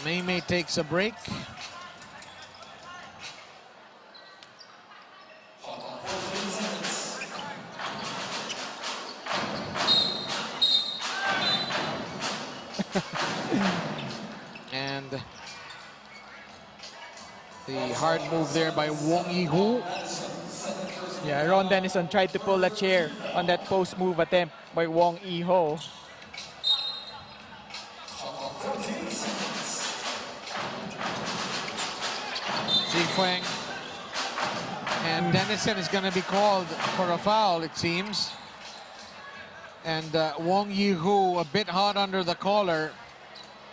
May takes a break. And the hard move there by Wong Yi-Hu. Yeah, Ron Dennison tried to pull a chair on that post move attempt by Wong Yi-Ho. Ji Fueng. And Dennison is going to be called for a foul, it seems. And Wong Yi-hoo a bit hot under the collar.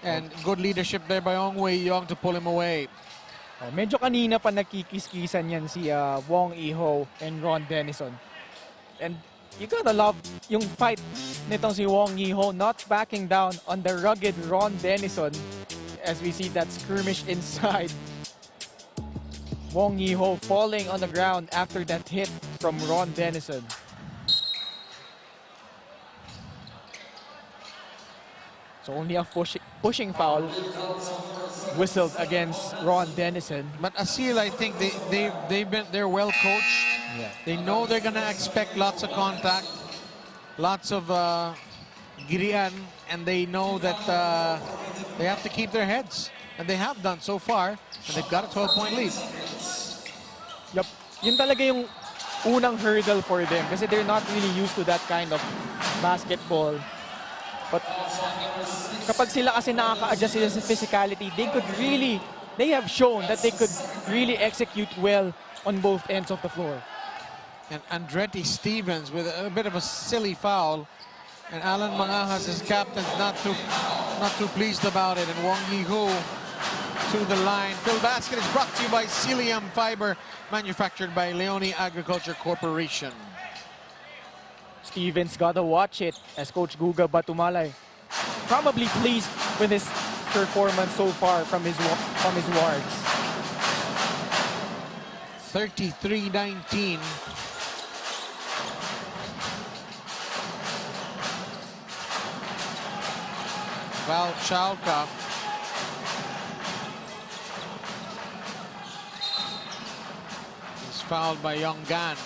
And good leadership there by Ong Wei-yong to pull him away. Medyo kanina pa nagkikis-kisan yan si Wong Yi-ho and Ron Denison. And you gotta love yung fight nitong si Wong Yi-ho, not backing down on the rugged Ron Denison. As we see that skirmish inside. Wong Yi-ho falling on the ground after that hit from Ron Denison. So only a pushing foul whistled against Ron Denison. But Aseel, I think they're well coached. Yeah. They know they're gonna expect lots of contact, lots of girian, and they know that they have to keep their heads, and they have done so far, and they've got a 12-point lead. Yup. Yun talaga yung unang hurdle for them kasi they're not really used to that kind of basketball. But kapag sila kasi nakaka-adjust sila sa physicality, they have shown that they could really execute well on both ends of the floor. And Andretti Stevens with a bit of a silly foul, and Alan Mangajas, his captain, not too pleased about it. And Wong Yi-ho to the line. Filbasket is brought to you by Cilium Fiber, manufactured by Leone Agriculture Corporation. Stevens gotta watch it as Coach Guga Batumalay probably pleased with his performance so far from his wards. 33-19. Val Chalka. He's fouled by Young Gan.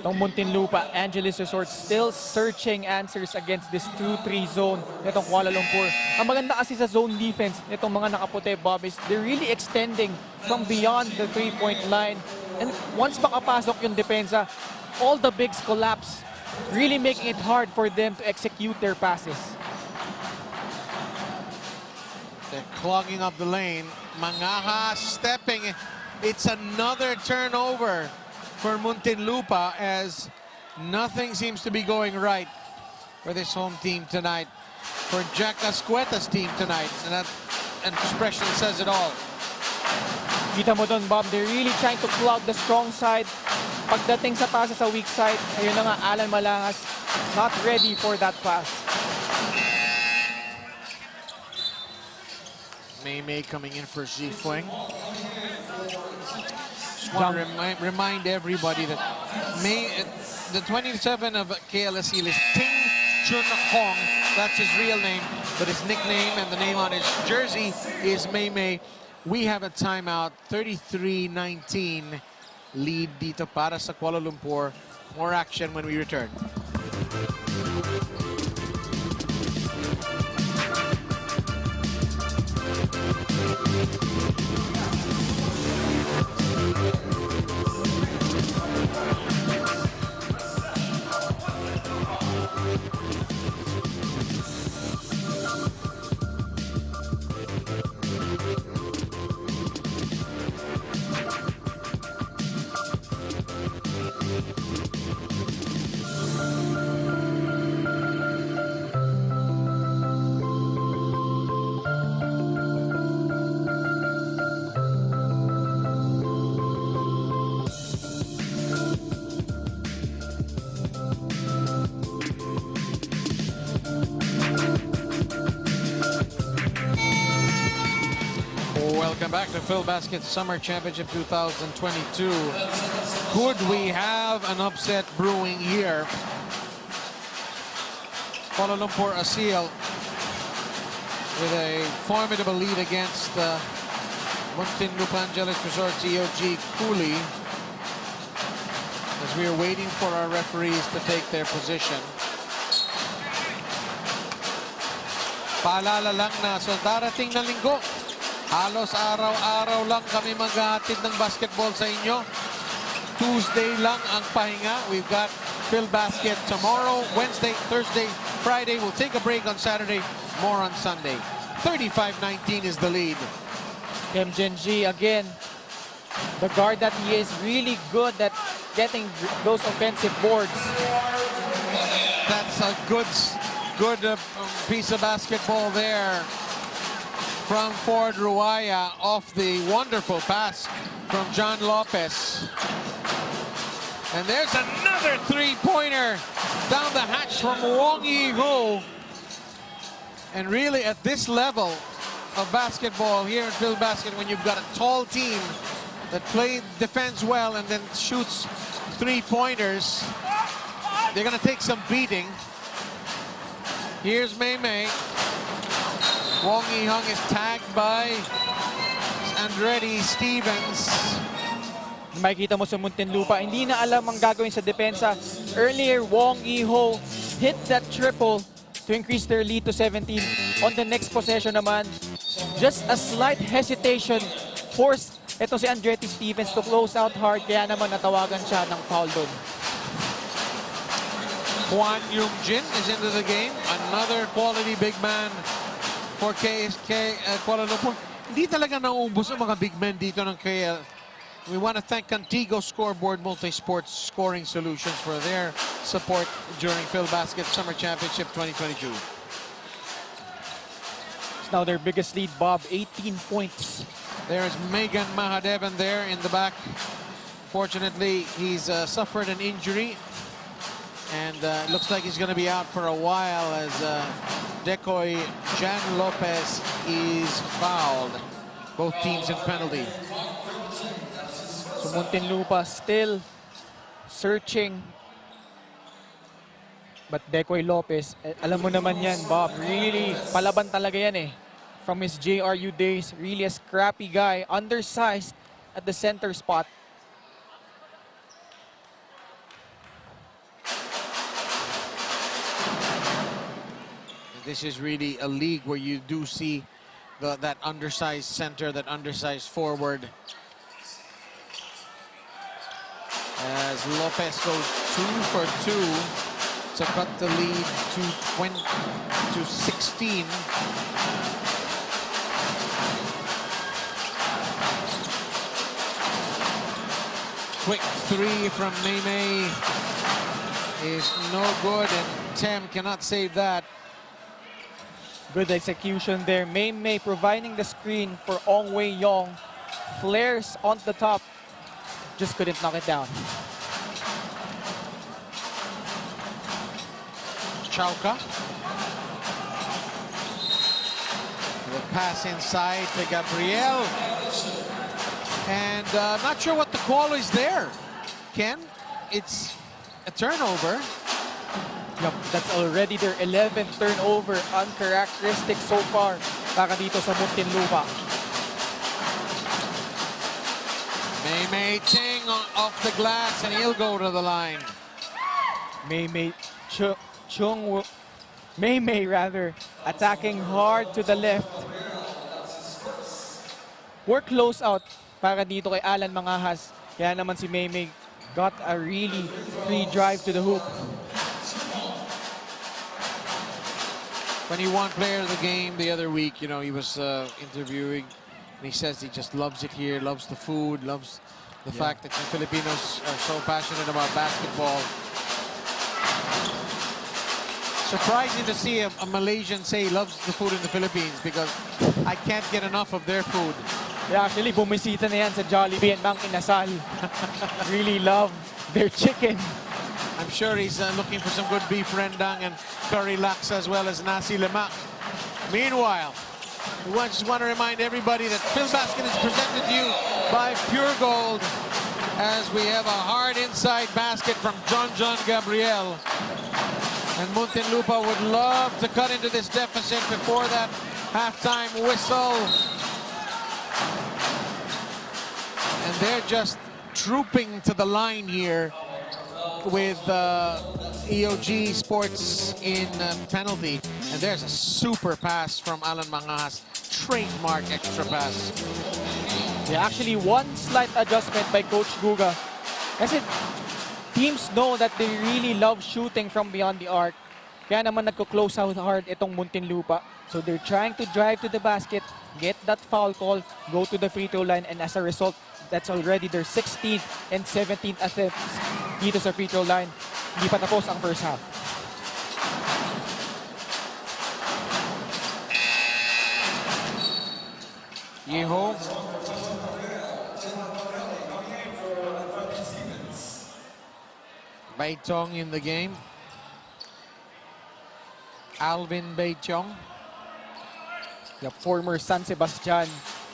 Itong Muntinlupa Angelis Resort still searching answers against this 2-3 zone nitong Kuala Lumpur. Ang maganda kasi sa zone defense nitong mga nakaputi, Bob, is they're really extending from beyond the 3-point line. And once makapasok yung depensa, all the bigs collapse, really making it hard for them to execute their passes. They're clogging up the lane. Mangaha stepping. It's another turnover for Muntinlupa as nothing seems to be going right for this home team tonight. For Jack Ascueta's team tonight. And that expression says it all. Kita mo doon, Bob, they're really trying to clog the strong side. Pagdating sa passes sa weak side, ayun na nga, Alan Malangas not ready for that pass. May coming in for Zifueng. Just want to remind everybody that the 27 of KL Aseel is Ting Chun Hong. That's his real name, but his nickname and the name on his jersey is May. We have a timeout, 33-19 lead dito para sa Kuala Lumpur. More action when we return. Welcome back to Filbasket Summer Championship 2022. Could we have an upset brewing here? Kuala Lumpur Aseel with a formidable lead against Muntinlupa Angelis Resort EOG Cooly, as we are waiting for our referees to take their position. Paalala lang na sa darating na linggo, halos araw-araw lang kami maghahatid ng basketball sa inyo. Tuesday lang ang pahinga. We've got Filbasket tomorrow, Wednesday, Thursday, Friday. We'll take a break on Saturday, more on Sunday. 35-19 is the lead. Kim Genji again, the guard that he is really good at getting those offensive boards. That's a good piece of basketball there from Ford Ruaya off the wonderful pass from John Lopez. And there's another three-pointer down the hatch from Wong Yi-ho. And really at this level of basketball here in Filbasket, when you've got a tall team that defends well and then shoots three-pointers, they're gonna take some beating. Here's Mei Mei. Wong Yi-hung is tagged by Andretti Stevens. Makikita mo sa Muntinlupa, hindi na alam ang gagawin sa depensa. Earlier, Wong Yi-ho hit that triple to increase their lead to 17. On the next possession naman, just a slight hesitation forced ito si Andretti Stevens to close out hard, kaya naman natawagan siya ng foul doon. Hwan Yung-jin is into the game. Another quality big man for KSK Kuala Lumpur. Hindi talaga nauubos ang mga big men dito ng KL. We want to thank Contigo Scoreboard Multi-Sports Scoring Solutions for their support during Filbasket Summer Championship 2022. It's now their biggest lead, Bob, 18 points. There is Megan Mahadevan there in the back. Fortunately, he's suffered an injury, and looks like he's going to be out for a while as Decoy Jan Lopez is fouled. Both teams in penalty. So Muntinlupa still searching. But Decoy Lopez, alam mo naman yan, Bob, really palaban talaga yan eh. From his JRU days, really a scrappy guy, undersized at the center spot. This is really a league where you do see that undersized center, that undersized forward. As Lopez goes 2 for 2 to cut the lead to 16. Quick three from Mei Mei is no good, and Tem cannot save that. Good execution there. Mei Mei providing the screen for Ong Wei Yong. Flares on the top. Just couldn't knock it down. Chauka. The pass inside to Gabriel. And not sure what the call is there, Ken. It's a turnover. Yup, that's already their 11th turnover, uncharacteristic so far para dito sa Muntinlupa. Mei Mei Ting off the glass, and he'll go to the line. Mei Mei rather, attacking hard to the left. Work close out para dito kay Alan Mangahas. Kaya naman si Mei Mei got a really free drive to the hoop. 21 player of the game the other week, you know, he was interviewing, and he says he just loves it here, loves the food, loves the fact that the Filipinos are so passionate about basketball. Surprising to see a Malaysian say he loves the food in the Philippines, because I can't get enough of their food. Yeah, actually, bumisita na yan sa Jollibee and Mang Inasal. Really love their chicken. I'm sure he's looking for some good beef rendang and curry laksa, as well as nasi lemak. Meanwhile, we just want to remind everybody that Filbasket is presented to you by Pure Gold, as we have a hard inside basket from John Gabriel. And Muntinlupa would love to cut into this deficit before that halftime whistle. And they're just trooping to the line here with EOG Sports in penalty. And there's a super pass from Alan Mangahas, trademark extra pass. Yeah, actually one slight adjustment by Coach Guga. Kasi teams know that they really love shooting from beyond the arc. Kaya naman nagko-close out hard itong Muntinlupa. So they're trying to drive to the basket, get that foul call, go to the free throw line, and as a result, that's already their 16th and 17th attempts dito sa free throw line. Hindi pa tapos ang first half. Yeho. Baitong in the game. Alvin Baitong. The former San Sebastian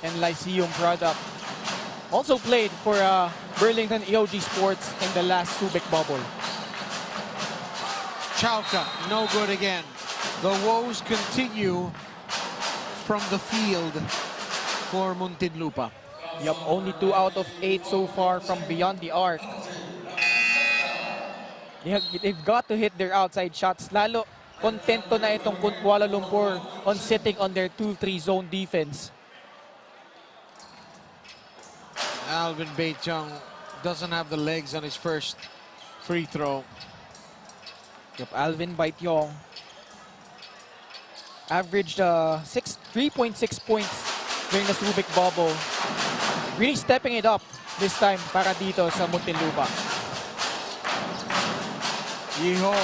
and Lyceum product. Also played for Burlington EOG Sports in the last Subic bubble. Chauka, no good again. The woes continue from the field for Muntinlupa. Yup, only 2 out of 8 so far from beyond the arc. They've got to hit their outside shots. Lalo, kontento na itong Kuala Lumpur on sitting on their 2-3 zone defense. Alvin Baitong doesn't have the legs on his first free throw. Yup, Alvin Baitong averaged 3.6 points during the Subic bubble. Really stepping it up this time para dito sa Muntinlupa. Yeho,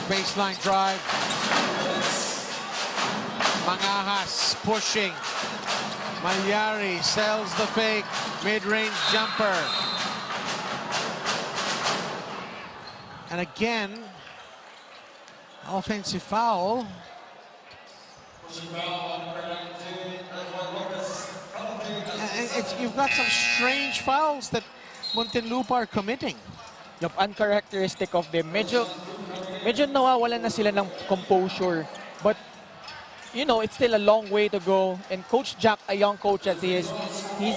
baseline drive. Mangahas pushing. Malyari sells the fake. Mid-range jumper. And again, offensive foul. You've got some strange fouls that Muntinlupa are committing. Yup, uncharacteristic of them. Medyo nawawalan na sila ng composure. But, you know, it's still a long way to go. And Coach Jack, a young coach as he is, he's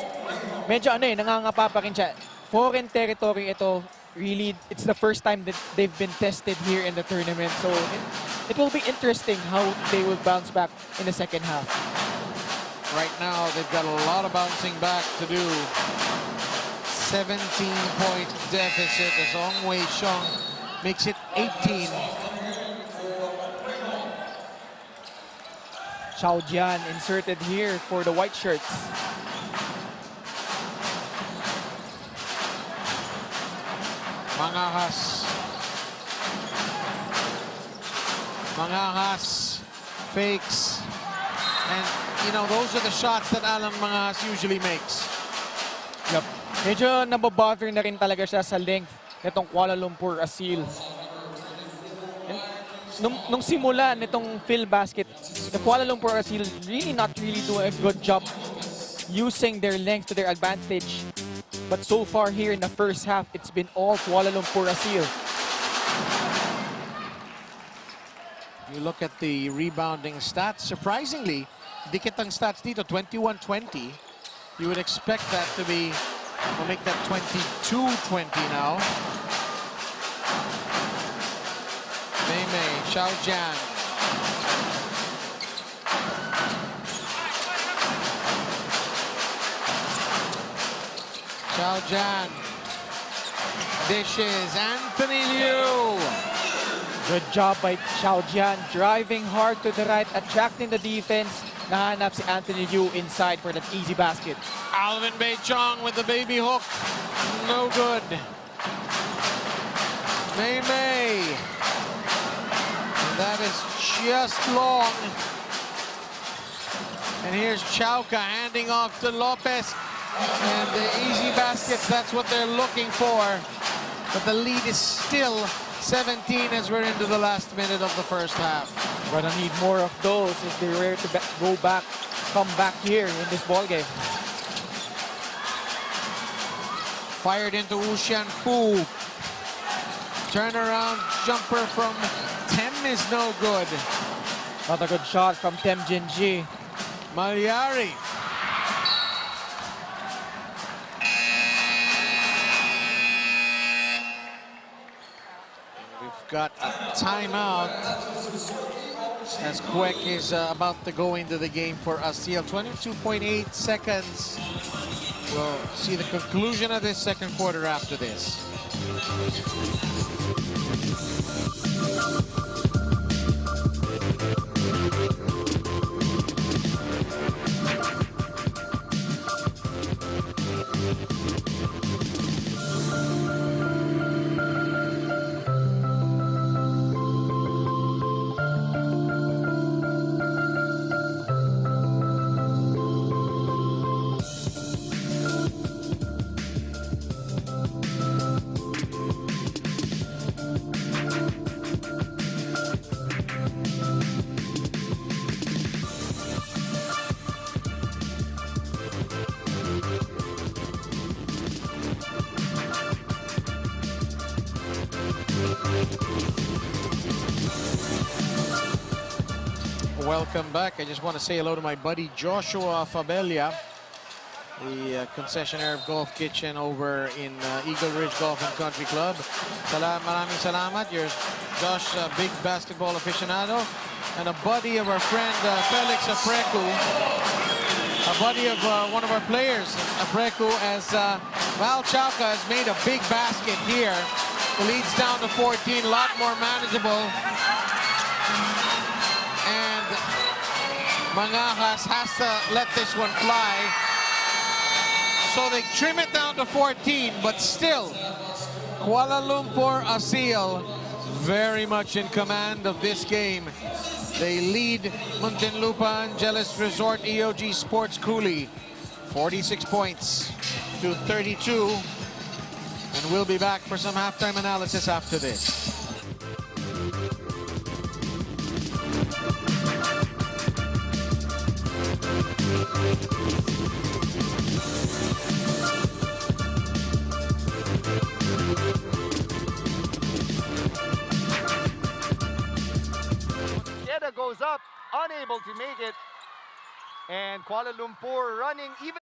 medyo nangangapa pa rin siya. Foreign territory ito. Really, it's the first time that they've been tested here in the tournament. So, it will be interesting how they will bounce back in the second half. Right now, they've got a lot of bouncing back to do. 17-point deficit as Ong Wei Xiong makes it 18. Xiao Jian inserted here for the white shirts. Mangahas. Mangahas fakes. And, you know, those are the shots that Alan Mangahas usually makes. Yep. Medyo nababother na rin talaga siya sa length nitong Kuala Lumpur Aseel. Nung simula nitong Filbasket, the Kuala Lumpur Aseel really not really doing a good job using their length to their advantage. But so far here in the first half, it's been all Kuala Lumpur Aseel. You look at the rebounding stats, surprisingly, dikit ang stats dito, 21-20. You would expect that to be, we'll make that 22-20 now. Mei, Xiao Jian. Xiao Jian. Dishes, Anthony Liu. Good job by Xiao Jian, driving hard to the right, attracting the defense. Nahanap si Anthony Liu inside for that easy basket. Alvin Baitong with the baby hook. No good. Mei. That is just long. And here's Chauka handing off to Lopez. And the easy baskets, that's what they're looking for. But the lead is still 17 as we're into the last minute of the first half. Gonna need more of those if they were to come back here in this ball game. Fired into Wushan Fu. Turnaround jumper from Tem is no good. Not a good shot from Tem Jinji. Malyari. We've got a timeout as Kwek is about to go into the game for Aseel. 22.8 seconds. We'll see the conclusion of this second quarter after this. welcome back. I just want to say hello to my buddy Joshua Fabella, the concessionaire of Golf Kitchen over in Eagle Ridge Golf and Country Club. Maraming salamat. You're Josh, a big basketball aficionado, and a buddy of our friend Felix Aprecu, a buddy of one of our players, Aprecu, as Val Chauca has made a big basket here. The lead's down to 14, a lot more manageable. And Mangajas has to let this one fly. So they trim it down to 14, but still, Kuala Lumpur Aseel very much in command of this game. They lead Muntinlupa Angelis Resort EOG Sports Cooly 46 points to 32. And we'll be back for some halftime analysis after this. Goes up, unable to make it, and Kuala Lumpur running even.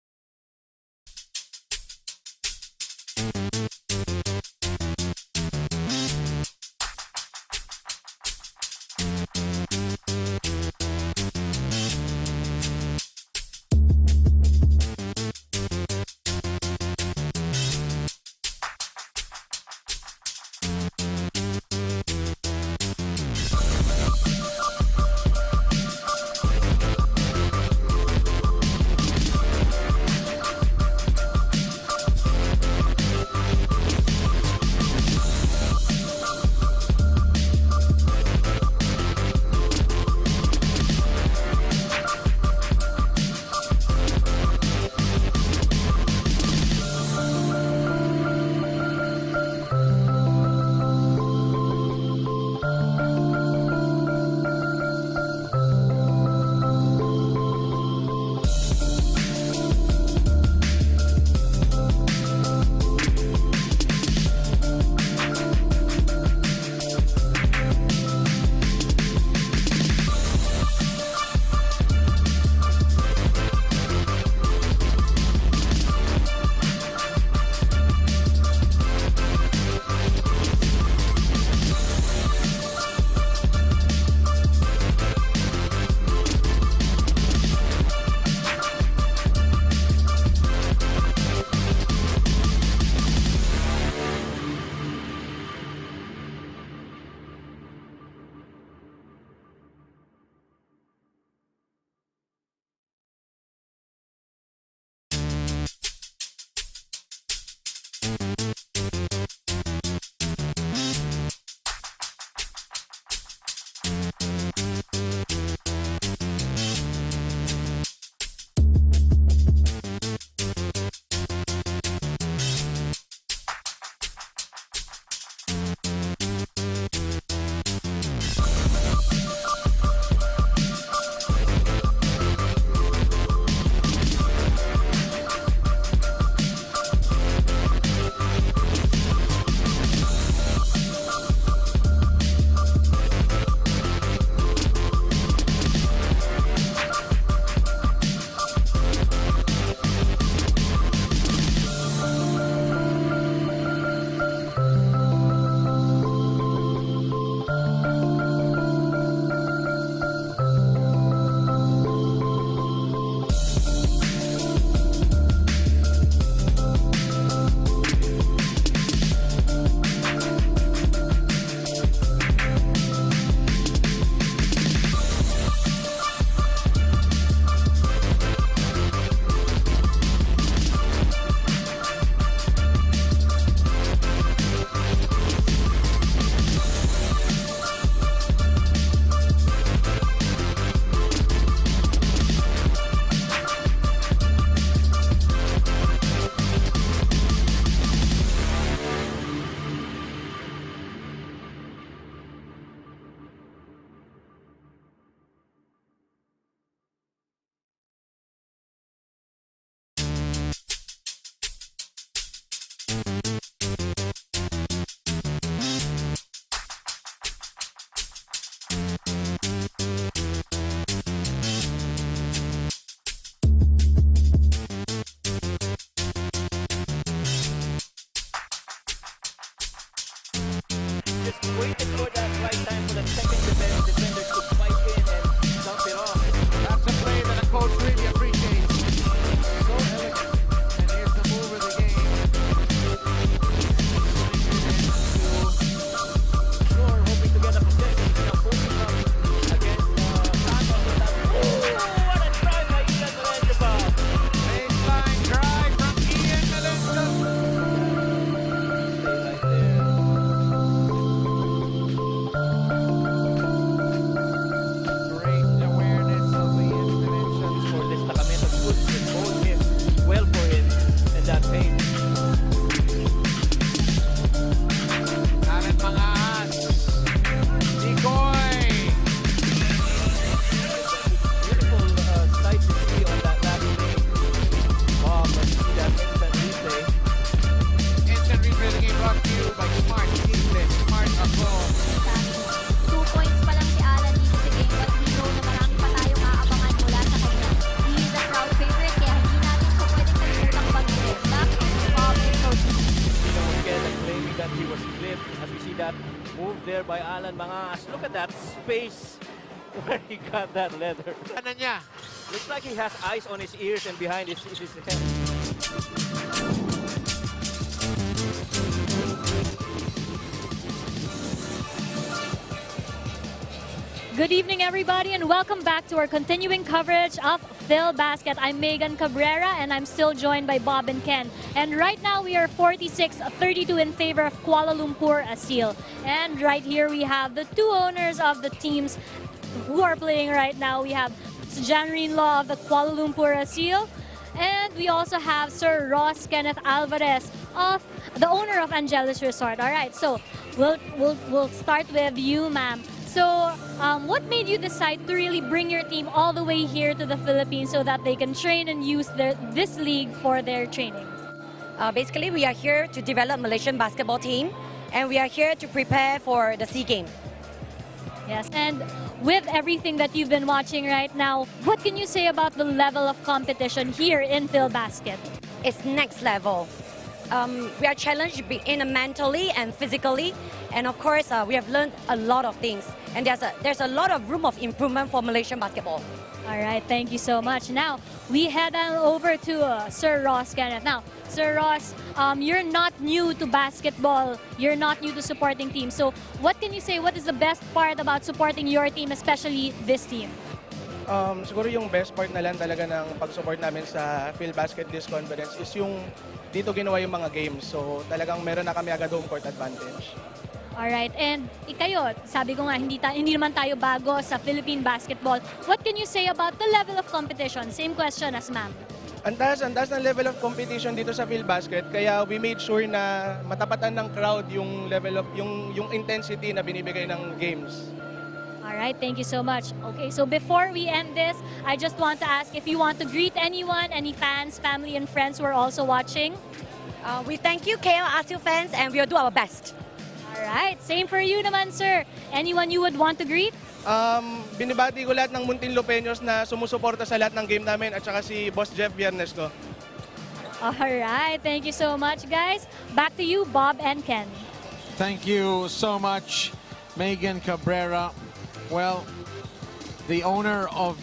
Mangas. Look at that space where he got that leather. Ano niya? Looks like he has eyes on his ears and behind his head. Good evening, everybody, and welcome back to our continuing coverage of Filbasket. I'm Megan Cabrera, and I'm still joined by Bob and Ken. And right now, we are 46-32 in favor of Kuala Lumpur Aseel. And right here, we have the two owners of the teams who are playing right now. We have Janreen Law of the Kuala Lumpur Aseel, and we also have Sir Ross Kenneth Alvarez of the owner of Angelis Resort. All right, so we'll start with you, ma'am. So, what made you decide to really bring your team all the way here to the Philippines so that they can train and use this league for their training? Basically, we are here to develop Malaysian basketball team, and we are here to prepare for the SEA Games. Yes, and with everything that you've been watching right now, what can you say about the level of competition here in Filbasket? It's next level. We are challenged mentally and physically, and of course, we have learned a lot of things. And there's a lot of room of improvement for Malaysian basketball. All right, thank you so much. Now, we head on over to Sir Ross Kenneth. Now, Sir Ross, you're not new to basketball. You're not new to supporting teams. So, what can you say? What is the best part about supporting your team, especially this team? Siguro yung best part na lang talaga ng pag-support namin sa Filbasket this conference is yung dito ginawa yung mga games. So talagang meron na kami agad home court advantage. Alright, and kayo, sabi ko nga, hindi naman tayo bago sa Philippine basketball. What can you say about the level of competition? Same question as ma'am. Ang taas ng level of competition dito sa Filbasket, kaya we made sure na matapatan ng crowd yung level of yung intensity na binibigay ng games. Alright, thank you so much. Okay, so before we end this, I just want to ask if you want to greet anyone, any fans, family, and friends who are also watching. We thank you, KL Aseel fans, and we will do our best. Alright, same for you naman, sir. Anyone you would want to greet? Binibati ko lahat ng Muntinlupeños na sumusuporta sa lahat ng game namin at saka si Boss Jeff Viernes ko. Alright, thank you so much, guys. Back to you, Bob and Ken. Thank you so much, Megan Cabrera. Well, the owner of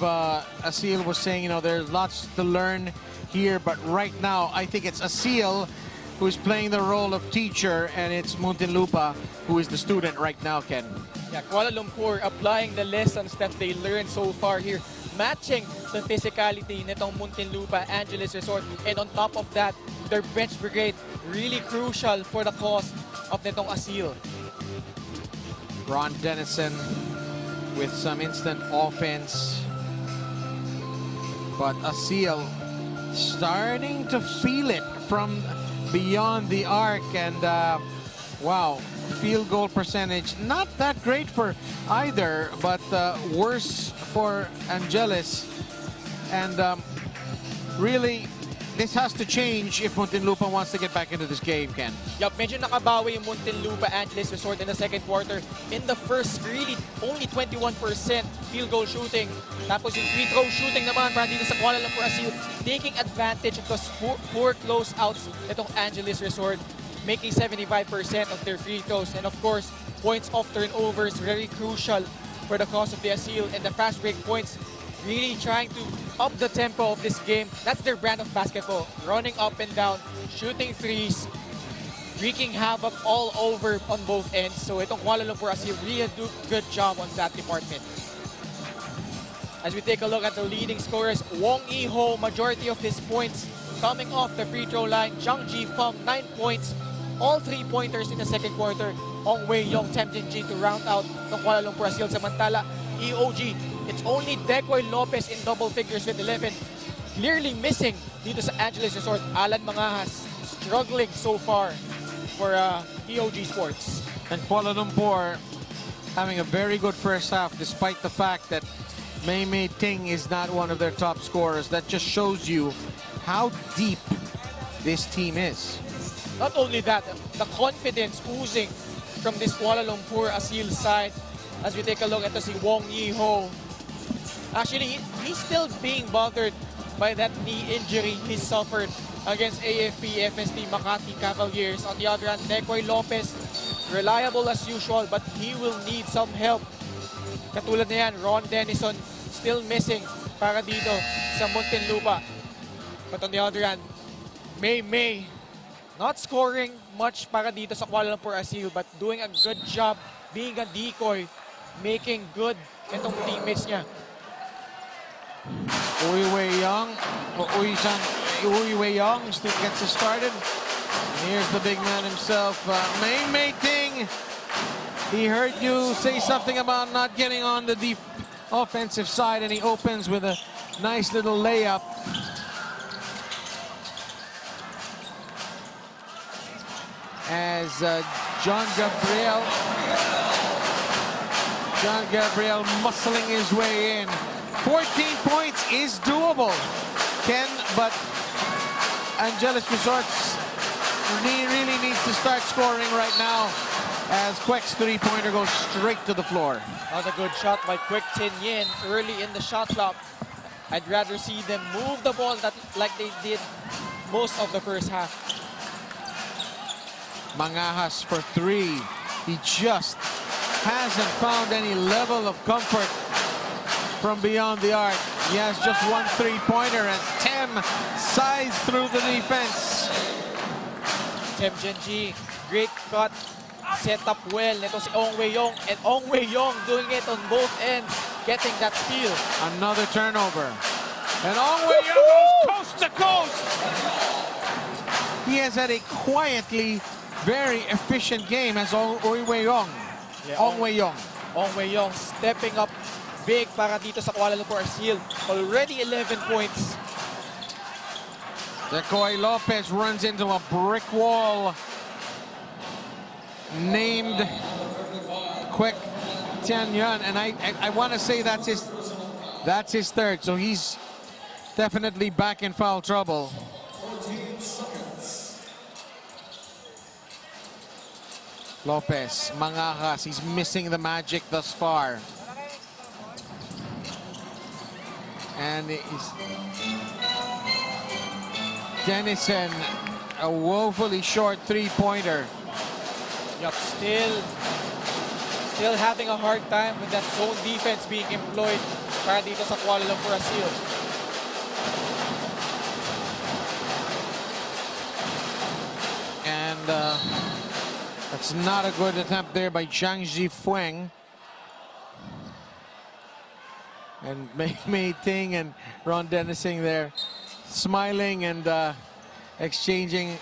Aseel was saying, you know, there's lots to learn here, but right now, I think it's Aseel who's playing the role of teacher, and it's Muntinlupa who is the student right now, Ken. Yeah, Kuala Lumpur applying the lessons that they learned so far here, matching the physicality nitong Muntinlupa Angelis Resort, and on top of that, their bench brigade really crucial for the cause of nitong Aseel. Ron Dennison with some instant offense, but Aseel starting to feel it from beyond the arc, and wow, field goal percentage not that great for either, but worse for Angelis, and really this has to change if Muntinlupa wants to get back into this game, Ken. Yup, medyo nakabawi yung Muntinlupa Angelis Resort in the second quarter. In the first, really only 21% field goal shooting. Tapos yung free throw shooting naman para dito sa Kuala Lumpur Aseel, taking advantage of those poor closeouts itong Angelis Resort, making 75% of their free throws. And of course, points off turnovers, very crucial for the cause of the Aseel, and the fast break points, really trying to up the tempo of this game. That's their brand of basketball. Running up and down, shooting threes, wreaking havoc all over on both ends. So itong Kuala Lumpur Aseel really do good job on that department. As we take a look at the leading scorers, Wong Yi-ho, majority of his points coming off the free throw line. Zhang Ji-feng, 9 points. All 3-pointers in the second quarter. Hong Wei-yong, tempting G to round out ng Kuala Lumpur Aseel. Samantala, EOG, it's only Decoy Lopez in double figures with 11. Clearly missing dito sa Angelis Resort. Alan Mangahas struggling so far for EOG Sports. And Kuala Lumpur having a very good first half despite the fact that Mei Mei Ting is not one of their top scorers. That just shows you how deep this team is. Not only that, the confidence oozing from this Kuala Lumpur Aseel side. As we take a look at si Wong Yi-ho. Actually, he's still being bothered by that knee injury he suffered against AFP FST Makati Cavaliers. On the other hand, Decoy Lopez reliable as usual, but he will need some help. Katulad na yan, Ron Denison still missing para dito sa Muntinlupa. But on the other hand, May not scoring much para dito sa Kuala Lumpur Aseel, but doing a good job being a decoy, making good itong teammates niya. Uiwei Young still gets it started. And here's the big man himself, May Ting. He heard you say something about not getting on the offensive side, and he opens with a nice little layup. As John Gabriel muscling his way in. 14 points is doable, Ken, but Angelis Resorts really needs to start scoring right now, as Quek's three-pointer goes straight to the floor. Another good shot by Kwek Tin Yin early in the shot clock. I'd rather see them move the ball like they did most of the first half. Mangahas for three. He just hasn't found any level of comfort from beyond the arc. He has just one three-pointer, and Tem sides through the defense. Tem Genji, great cut, set up well. Ito si Ong Wei Yong, and Ong Wei Yong doing it on both ends, getting that steal. Another turnover. And Ong Wei Yong goes coast to coast. He has had a quietly very efficient game as Ong Wei Yong. Ong Wei Yong. Ong Wei Yong stepping up big para dito sa Kuala Lumpur Aseel. Already 11 points. Decoy Lopez runs into a brick wall named Kwek Tin Yin, and I want to say that's his third, so he's definitely back in foul trouble. Lopez, Mangajas, he's missing the magic thus far. And Denison, a woefully short three-pointer. Yup, still having a hard time with that zone defense being employed para dito sa Kuala Lumpur Aseel. And that's not a good attempt there by Zhang Zifueng. And Mei Ting and Ron Denison there smiling and exchanging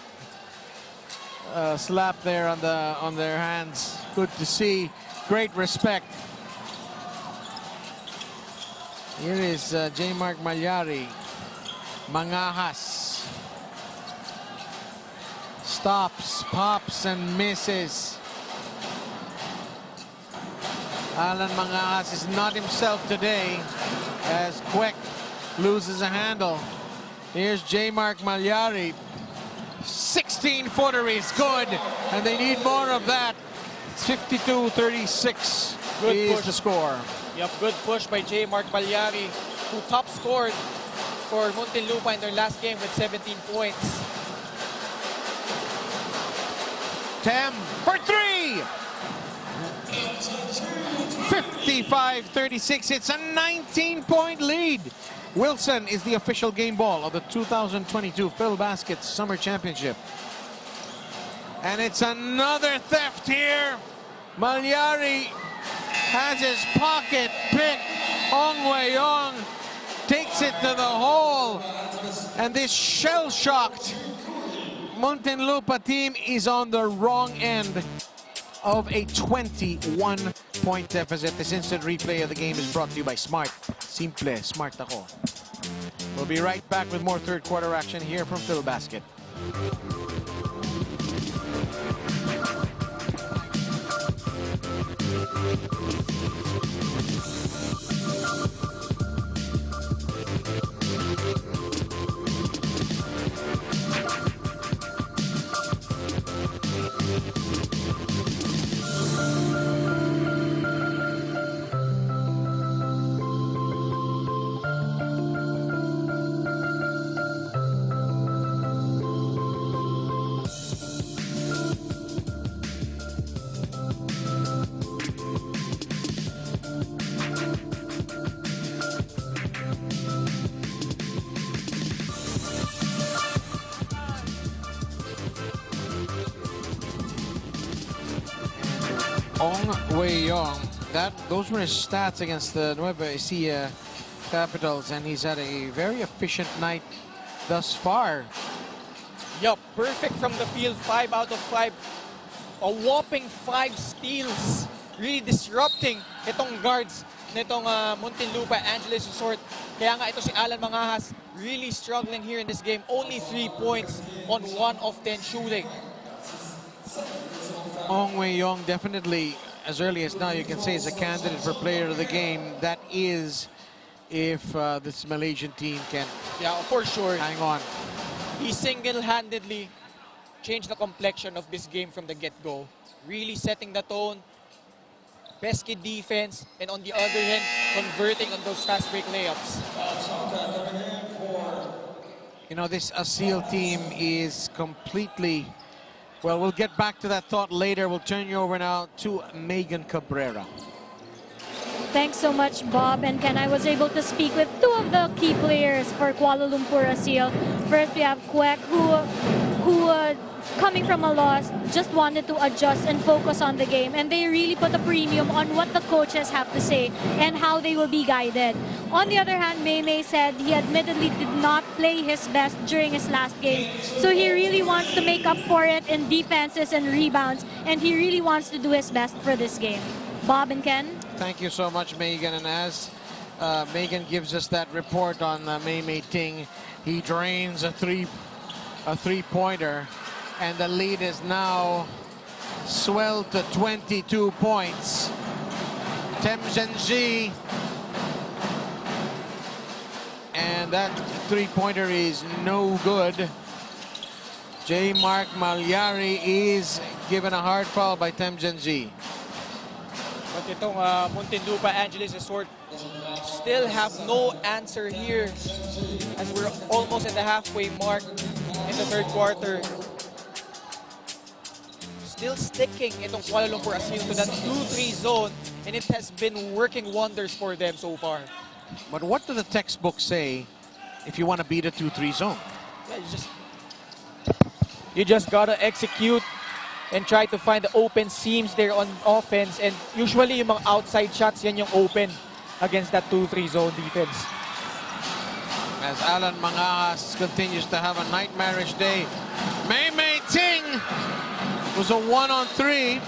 a slap there on their hands. Good to see. Great respect. Here is J. Mark Malyari. Mangahas. Stops, pops, and misses. Alan Mangahas is not himself today as Kwek loses a handle. Here's J. Mark Malyari. 16-footer is good, and they need more of that. 52-36 is the score. Yep, good push by J. Mark Malyari, who top scored for Muntinlupa in their last game with 17 points. Tem for three! 55-36, it's a 19-point lead. Wilson is the official game ball of the 2022 Filbasket Summer Championship. And it's another theft here. Malyari has his pocket pick. Ong Wei Yong takes it to the hole. And this shell-shocked Muntinlupa team is on the wrong end of a 21-point deficit. This instant replay of the game is brought to you by Smart. Simple, smart ako. We'll be right back with more third quarter action here from Filbasket. Ong Wei-yong. Those were his stats against the Nueva Ecija Capitals, and he's had a very efficient night thus far. Yup, perfect from the field, 5 out of 5. A whopping 5 steals. Really disrupting itong guards nitong Muntinlupa Angelis Resort. Kaya nga ito si Alan Mangahas really struggling here in this game. Only 3 points on 1 of 10 shooting. Ong Wei-yong definitely, as early as now, you can say is a candidate for player of the game. That is, if this Malaysian team can for sure. hang on. He single-handedly changed the complexion of this game from the get-go. Really setting the tone, pesky defense, and on the other hand, converting on those fast break layups. You know, this Aseel team is completely... Well, we'll get back to that thought later. We'll turn you over now to Megan Cabrera. Thanks so much, Bob and Ken. I was able to speak with 2 of the key players for Kuala Lumpur Aseel. First, we have Kwek, who coming from a loss, just wanted to adjust and focus on the game. And they really put a premium on what the coaches have to say and how they will be guided. On the other hand, Mei said he admittedly did not play his best during his last game. So he really wants to make up for it in defenses and rebounds. And he really wants to do his best for this game. Bob and Ken? Thank you so much, Megan. And as Megan gives us that report on Mei Ting, he drains a three-pointer. And the lead is now swelled to 22 points. Tem Zenji. And that three-pointer is no good. J. Mark Malyari is given a hard foul by Tem Zenji. But itong Muntinlupa Angelis Resort still have no answer here as we're almost at the halfway mark in the third quarter. Still sticking itong Kuala Lumpur Aseel to that 2-3 zone, and it has been working wonders for them so far. But what do the textbooks say if you want to beat a 2-3 zone? Yeah, you just gotta execute and try to find the open seams there on offense, and usually yung mga outside shots yan yung open against that 2-3 zone defense. As Alan Mangahas continues to have a nightmarish day. Mei Ting was a 1-on-3.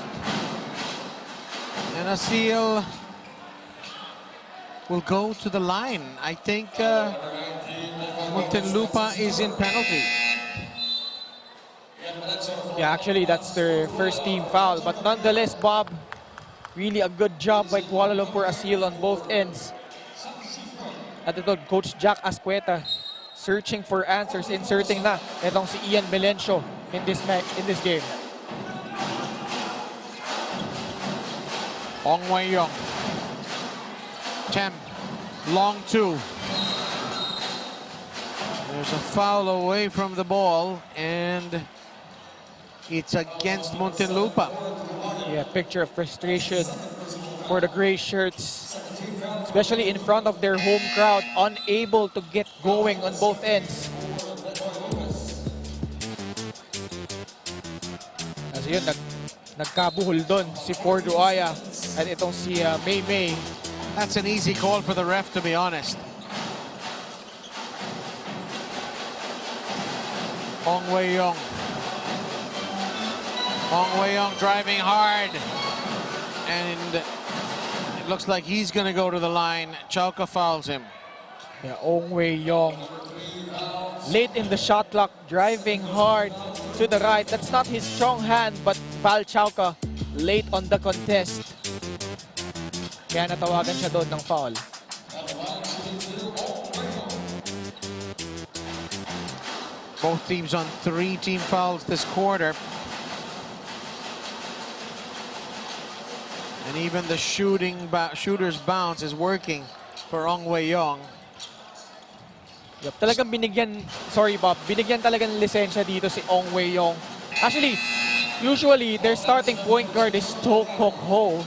And Aseel will go to the line. I think Muntinlupa is in penalty. Yeah, actually, that's their first team foul. But nonetheless, Bob, really a good job by Kuala Lumpur Aseel on both ends. At ito, Coach Jack Asqueta searching for answers, inserting na itong si Ian Melencio in this game. Ong Wei-yong. Tem, long 2. There's a foul away from the ball, and it's against Muntinlupa. Yeah, picture of frustration for the gray shirts, especially in front of their home crowd, unable to get going on both ends. Kasi yun, nagkabuhol doon si Forduaya at itong si Mei. That's an easy call for the ref, to be honest. Ong Wei-yong. Ong Wei-yong driving hard. And it looks like he's going to go to the line. Chauka fouls him. Yeah, Ong Wei-yong. Late in the shot clock, driving hard to the right. That's not his strong hand, but foul Chauka late on the contest. Kaya natawagan siya doon ng foul. Both teams on 3 team fouls this quarter. And even the shooter's bounce is working for Ong Wei-yong. Yep, talagang binigyan, sorry Bob, binigyan talagang lisensya dito si Ong Wei-yong. Actually, usually their starting point guard is To Kok Ho,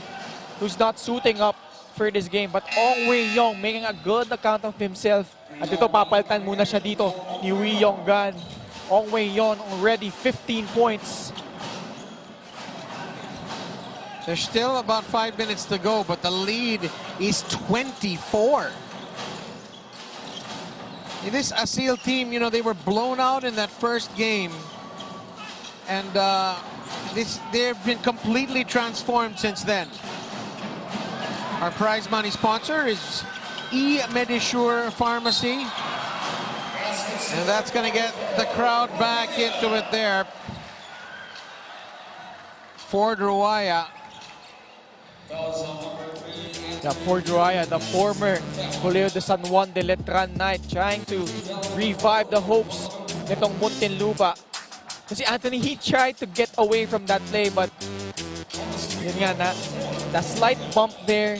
who's not suiting up for this game. But Ong Wei-yong making a good account of himself. At ito, papalitan muna siya dito ni Wee Yong Gan. Ong Wei-yong already 15 points. There's still about 5 minutes to go, but the lead is 24. This Aseel team, you know, they were blown out in that first game. And they've been completely transformed since then. Our prize money sponsor is E-Medisure Pharmacy. And that's going to get the crowd back into it there. Ford Ruaya. Yeah, Ford Ruaya, the former Colegio de San Juan de Letran Knight, trying to revive the hopes nitong Muntinlupa. Kasi Anthony, he tried to get away from that play, but yun nga, the slight bump there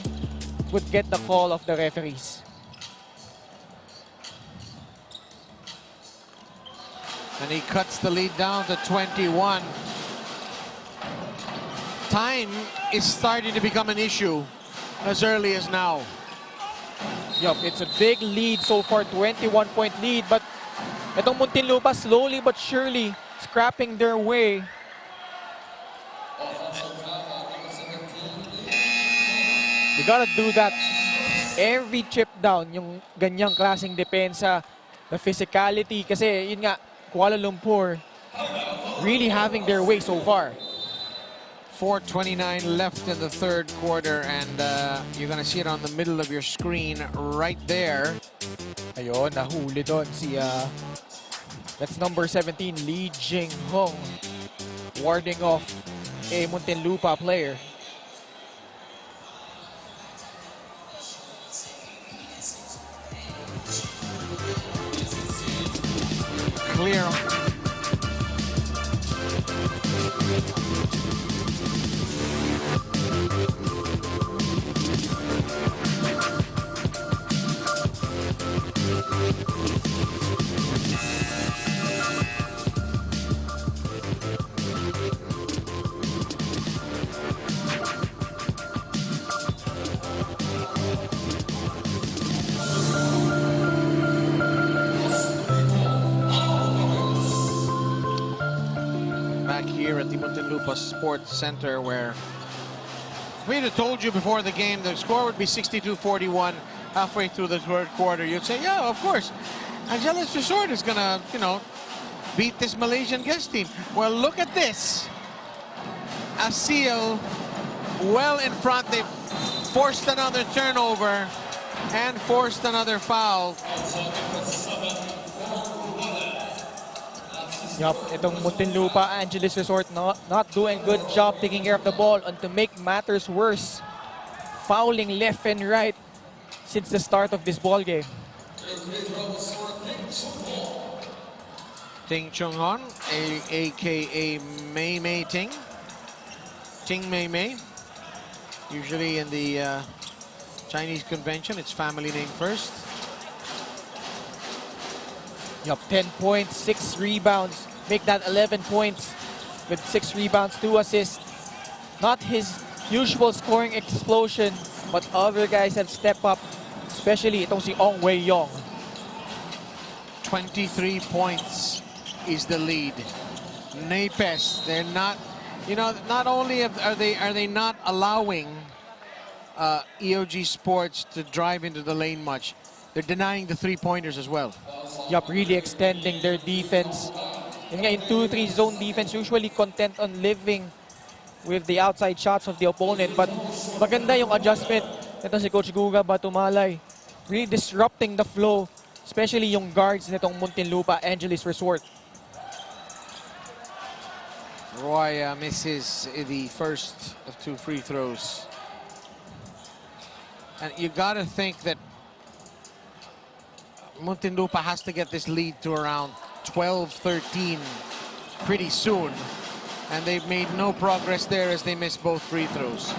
would get the call of the referees. And he cuts the lead down to 21. Time is starting to become an issue as early as now. Yup, it's a big lead so far, 21-point lead, but itong Muntinlupa slowly but surely scrapping their way. You gotta do that every chip down, yung ganyang klaseng depensa, the physicality, kasi yun nga, Kuala Lumpur really having their way so far. 4:29 left in the third quarter, and you're gonna see it on the middle of your screen right there. Ayun, nahuli doon si that's number 17, Lee Jing Hong, warding off a Muntinlupa player. Clear. Here at the Muntinlupa Sports Center, where if we'd have told you before the game the score would be 62-41 halfway through the third quarter, you'd say, yeah, of course, Angelis Resort is gonna, you know, beat this Malaysian guest team. Well, look at this. Aseel well in front. They forced another turnover and forced another foul. Yup, itong Muntinlupa Angelis Resort not doing a good job taking care of the ball, and to make matters worse, fouling left and right since the start of this ball game. Ting Chung-hon, a.k.a. Mei Mei Ting. Ting Mei Mei. Usually in the Chinese convention, it's family name first. Yup, 10 points, 6 rebounds. Make that 11 points with 6 rebounds, 2 assists. Not his usual scoring explosion, but other guys have stepped up, especially itong si Ong Wei Yong. 23 points is the lead. Napes, they're not, you know, not only are they not allowing EOG Sports to drive into the lane much, they're denying the three-pointers as well. Yup, really extending their defense. Yun nga, in 2-3 zone defense, usually content on living with the outside shots of the opponent. But maganda yung adjustment nito si Coach Guga Batumalay. Really disrupting the flow, especially yung guards nitong Muntinlupa Angelis Resort. Roy misses the first of 2 free throws. And you gotta think that Muntinlupa has to get this lead to around 12-13 pretty soon. And they've made no progress there as they miss both free throws.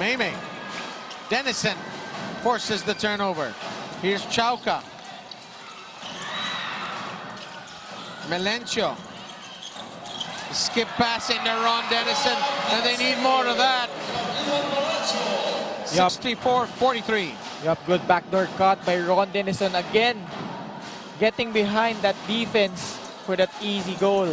Mei Dennison forces the turnover. Here's Chauka. Melencio. Skip pass into Ron Dennison, and they need more of that. 64-43. Yup, good backdoor cut by Ron Dennison again. Getting behind that defense for that easy goal.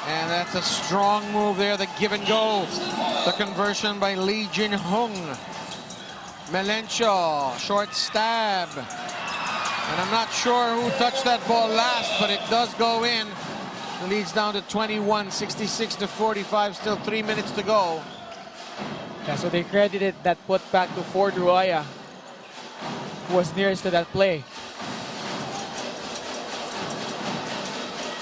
And that's a strong move there, the give and go. The conversion by Lee Jin-hung. Melencio, short stab. And I'm not sure who touched that ball last, but it does go in. The lead's down to 21, 66 to 45, still 3 minutes to go. Yeah, so they credited that put back to Ford Ruaya, who was nearest to that play.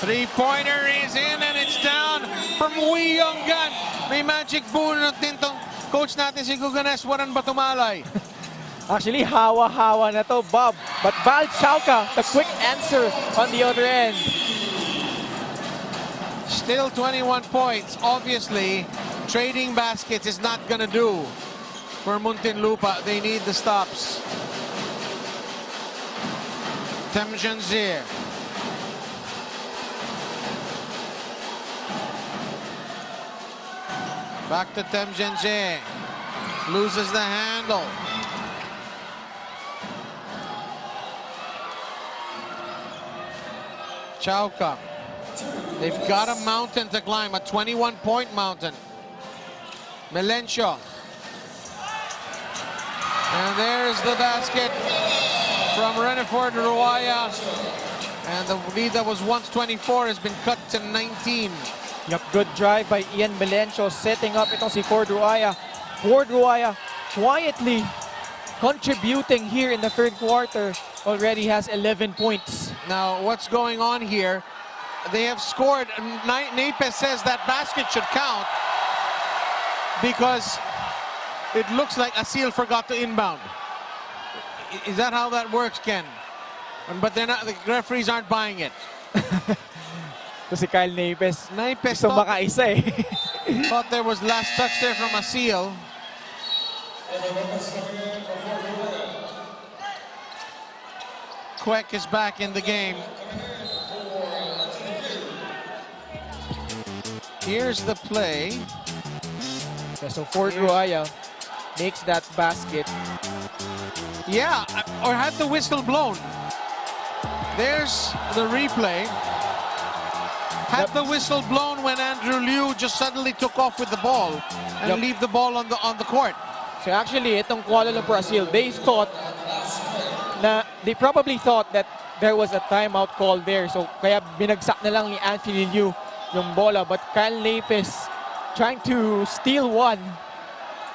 Three-pointer is in and it's down from Wee Young Gun. May magic bunot din tong coach natin si Guganes, waran ba tumalay? Actually, hawa-hawa na to, Bob. But Val Chauca, the quick answer on the other end. Still 21 points. Obviously, trading baskets is not gonna do for Muntinlupa. They need the stops. Temjanzir. Back to Temjanzir. Loses the handle. Chauca. They've got a mountain to climb, a 21-point mountain. Melencio. And there's the basket from Reniford Ruaya. And the lead that was once 24 has been cut to 19. Yep, good drive by Ian Melencio, setting up itong si Ford Ruaya. Ford Ruaya quietly contributing here in the third quarter. Already has 11 points. Now, what's going on here? They have scored. Napes says that basket should count because it looks like Aseel forgot to inbound. Is that how that works, Ken? But they're not. The referees aren't buying it. So si Kyle Napes Napes gusto makaisa eh. thought there was last touch there from Aseel. Kwek is back in the game. Here's the play. Yeah, so Ford Ruaya makes that basket. Yeah, or had the whistle blown. There's the replay. Had the whistle blown when Andrew Liu just suddenly took off with the ball and leave the ball on the court. So actually, itong Kuala Lumpur Aseel, they probably thought that there was a timeout call there. So kaya binagsak na lang ni Anthony Liu yung bola. But Kyle Napes trying to steal one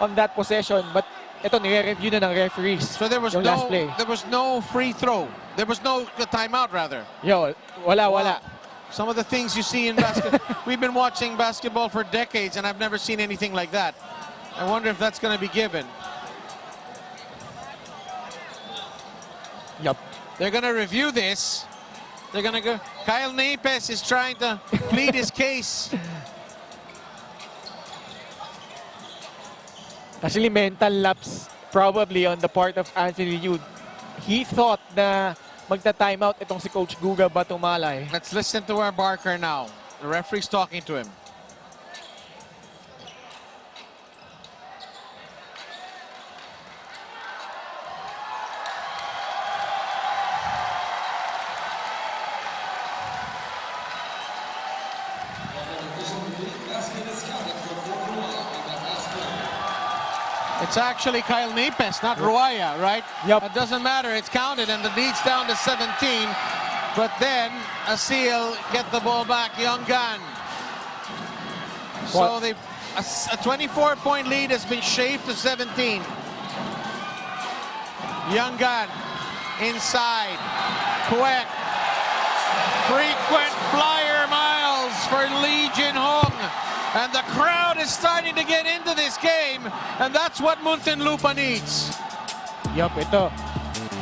on that possession. But ito, nire-review na ng referees. So there was last play. There was no free throw. There was no timeout, rather. Yo, wala. Some of the things you see in basketball. We've been watching basketball for decades, and I've never seen anything like that. I wonder if that's going to be given. Yup. They're going to review this. They're going to go. Kyle Napes is trying to plead his case. Actually, mental lapse probably on the part of Anthony Liu. He thought na magta-timeout itong si Coach Guga Batumalay. Let's listen to our Barker now. The referee's talking to him. It's actually Kyle Napes, not Ruaya, right? Yep. It doesn't matter. It's counted, and the lead's down to 17. But then Aseel get the ball back. Young Gun. So a 24-point lead has been shaved to 17. Young Gun inside. Kwek. Frequent flyer miles for Lee Jin-hung. And the crowd is starting to get into this game, and that's what Muntinlupa needs. Yup, ito.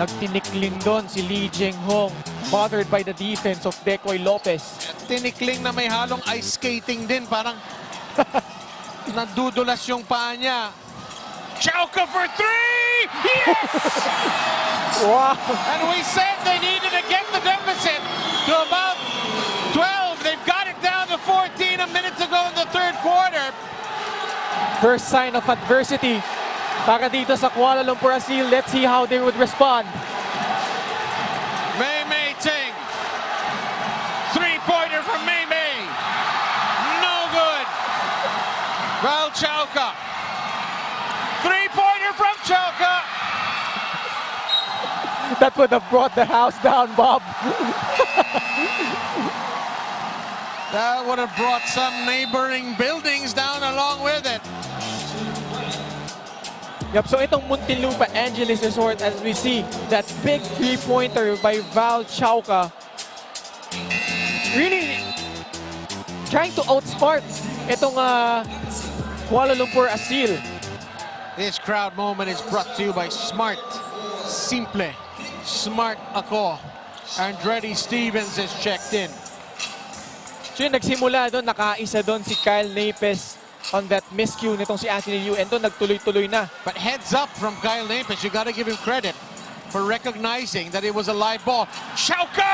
Nagtinikling doon si Lee Jin-hung, bothered by the defense of Decoy Lopez. Tinikling na may halong ice skating din, parang nadudulas yung paa niya. Chauca for three! Yes! Wow! And we said they needed to get the deficit to about 12. They've got it down to 14 a minute to go in the third quarter. First sign of adversity para dito sa Kuala Lumpur Aseel. Let's see how they would respond. Mei Mei Ting. Three-pointer from Mei Mei. No good. Val Chauka. Three-pointer from Chauka. That would have brought the house down, Bob. That would have brought some neighboring buildings down along with it. Yep, so itong Muntinlupa Angelis Resort, as we see, that big three-pointer by Val Chauka, really trying to outsmart itong Kuala Lumpur Aseel. This crowd moment is brought to you by Smart. Simple. Smart ako. Andretti Stevens is checked in. So yung nagsimula doon, nakaisa doon si Kyle Napes on that miscue nitong si Aseel, and doon nagtuloy-tuloy na. But heads up from Kyle Napes. You got to give him credit for recognizing that it was a live ball. Chauka!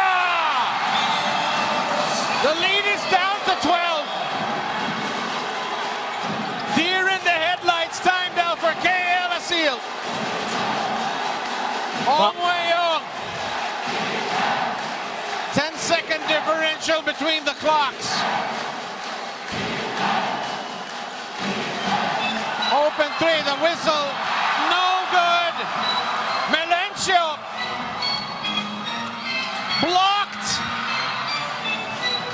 The lead is down to 12. Deer in the headlights. Time now for KL Aseel. Ong Wei-Ong. 10-second differential between the clocks. Open three, the whistle, no good. Melencio blocked.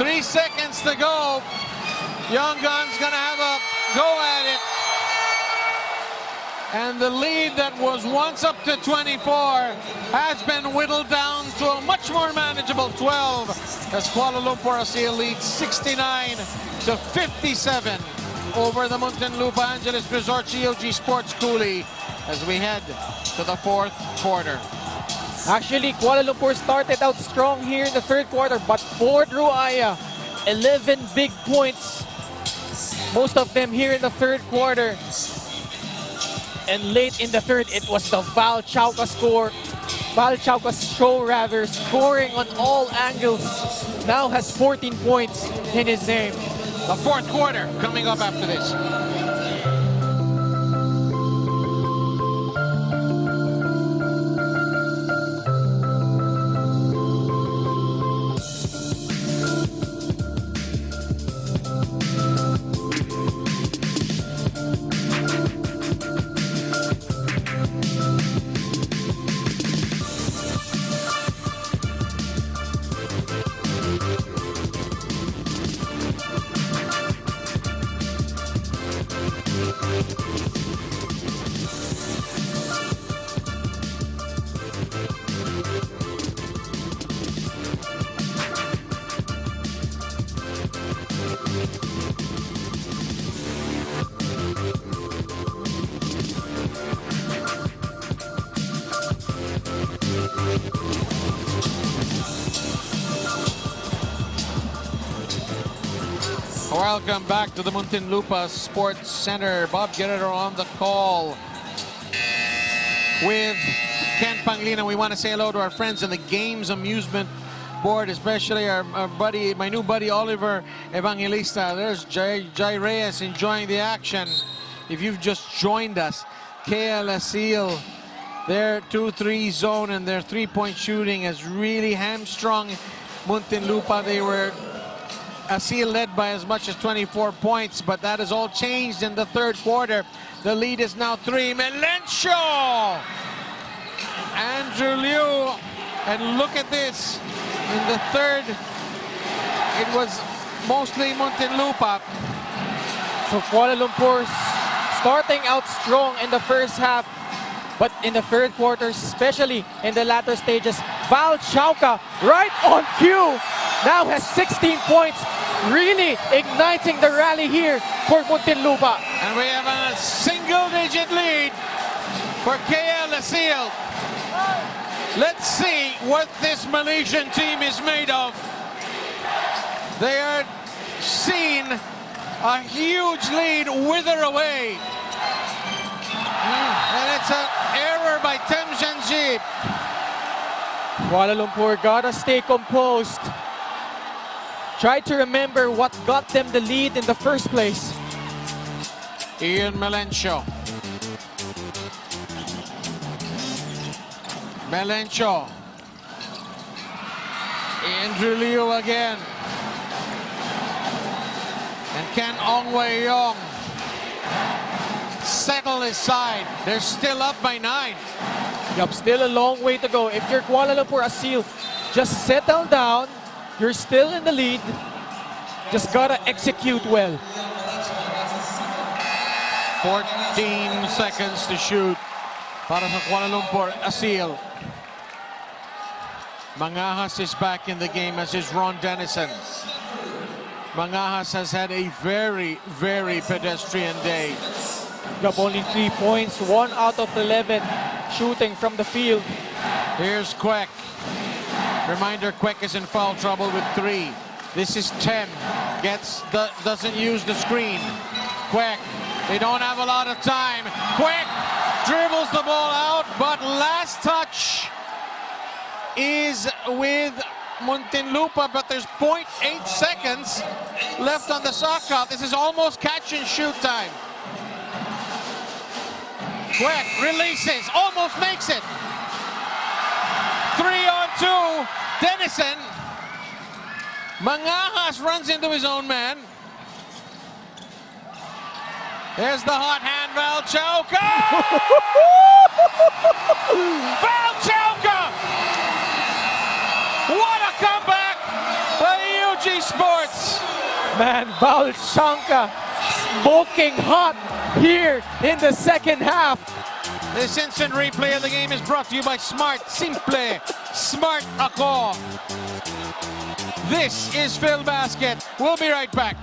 3 seconds to go. Young Gun's gonna have a go at it. And the lead that was once up to 24 has been whittled down to a much more manageable 12 as Kuala Lumpur Aseel leads 69 to 57 over the Muntinlupa Angelis Resort EOG Cooly as we head to the fourth quarter. Actually, Kuala Lumpur started out strong here in the third quarter, but for Ruaya, 11 big points, most of them here in the third quarter. And late in the third, it was the Val Chauka show rather, scoring on all angles. Now has 14 points in his name. The fourth quarter coming up after this. Welcome back to the Muntinlupa Sports Center. Bob Guerrero on the call with Ken Pangilinan. We want to say hello to our friends in the Games Amusement Board, especially our buddy, my new buddy Oliver Evangelista. There's Jai Reyes enjoying the action. If you've just joined us, KL Aseel, their 2-3 zone and their three-point shooting has really hamstrung Muntinlupa. They were Aseel led by as much as 24 points, but that has all changed in the third quarter. The lead is now 3. Melencio! Andrew Liu, and look at this. In the third, it was mostly Muntinlupa. So Kuala Lumpur starting out strong in the first half, but in the third quarter, especially in the latter stages, Val Chauka right on cue now has 16 points, really igniting the rally here for Muntinlupa. And we have a single-digit lead for KL Aseel. Let's see what this Malaysian team is made of. They are seeing a huge lead wither away. And it's an error by Tem Janji. Kuala Lumpur gotta stay composed. Try to remember what got them the lead in the first place. Ian Melencio. Melencio. Andrew Liu again. And can Ong Wei Yong settle his side? They're still up by 9. Yup, still a long way to go. If you're Kuala Lumpur Aseel, just settle down. You're still in the lead. Just gotta execute well. 14 seconds to shoot para sa Kuala Lumpur Aseel. Mangahas is back in the game, as is Ron Dennison. Mangahas has had a very, very pedestrian day. Yup, only 3 points, 1 out of 11 shooting from the field. Here's Kwek. Reminder, Kwek is in foul trouble with 3. This is 10. Doesn't use the screen. Kwek. They don't have a lot of time. Kwek dribbles the ball out, but last touch is with Muntinlupa, but there's 0.8 seconds left on the shot clock. This is almost catch and shoot time. Kwek releases, almost makes it. 3 on 2. Dennison. Mangahas runs into his own man. There's the hot hand, Valchauka! Valchauka! What a comeback by EOG Sports! Man, Valchauka smoking hot here in the second half. This instant replay of the game is brought to you by Smart. Simple. Smart ako. This is Filbasket. We'll be right back.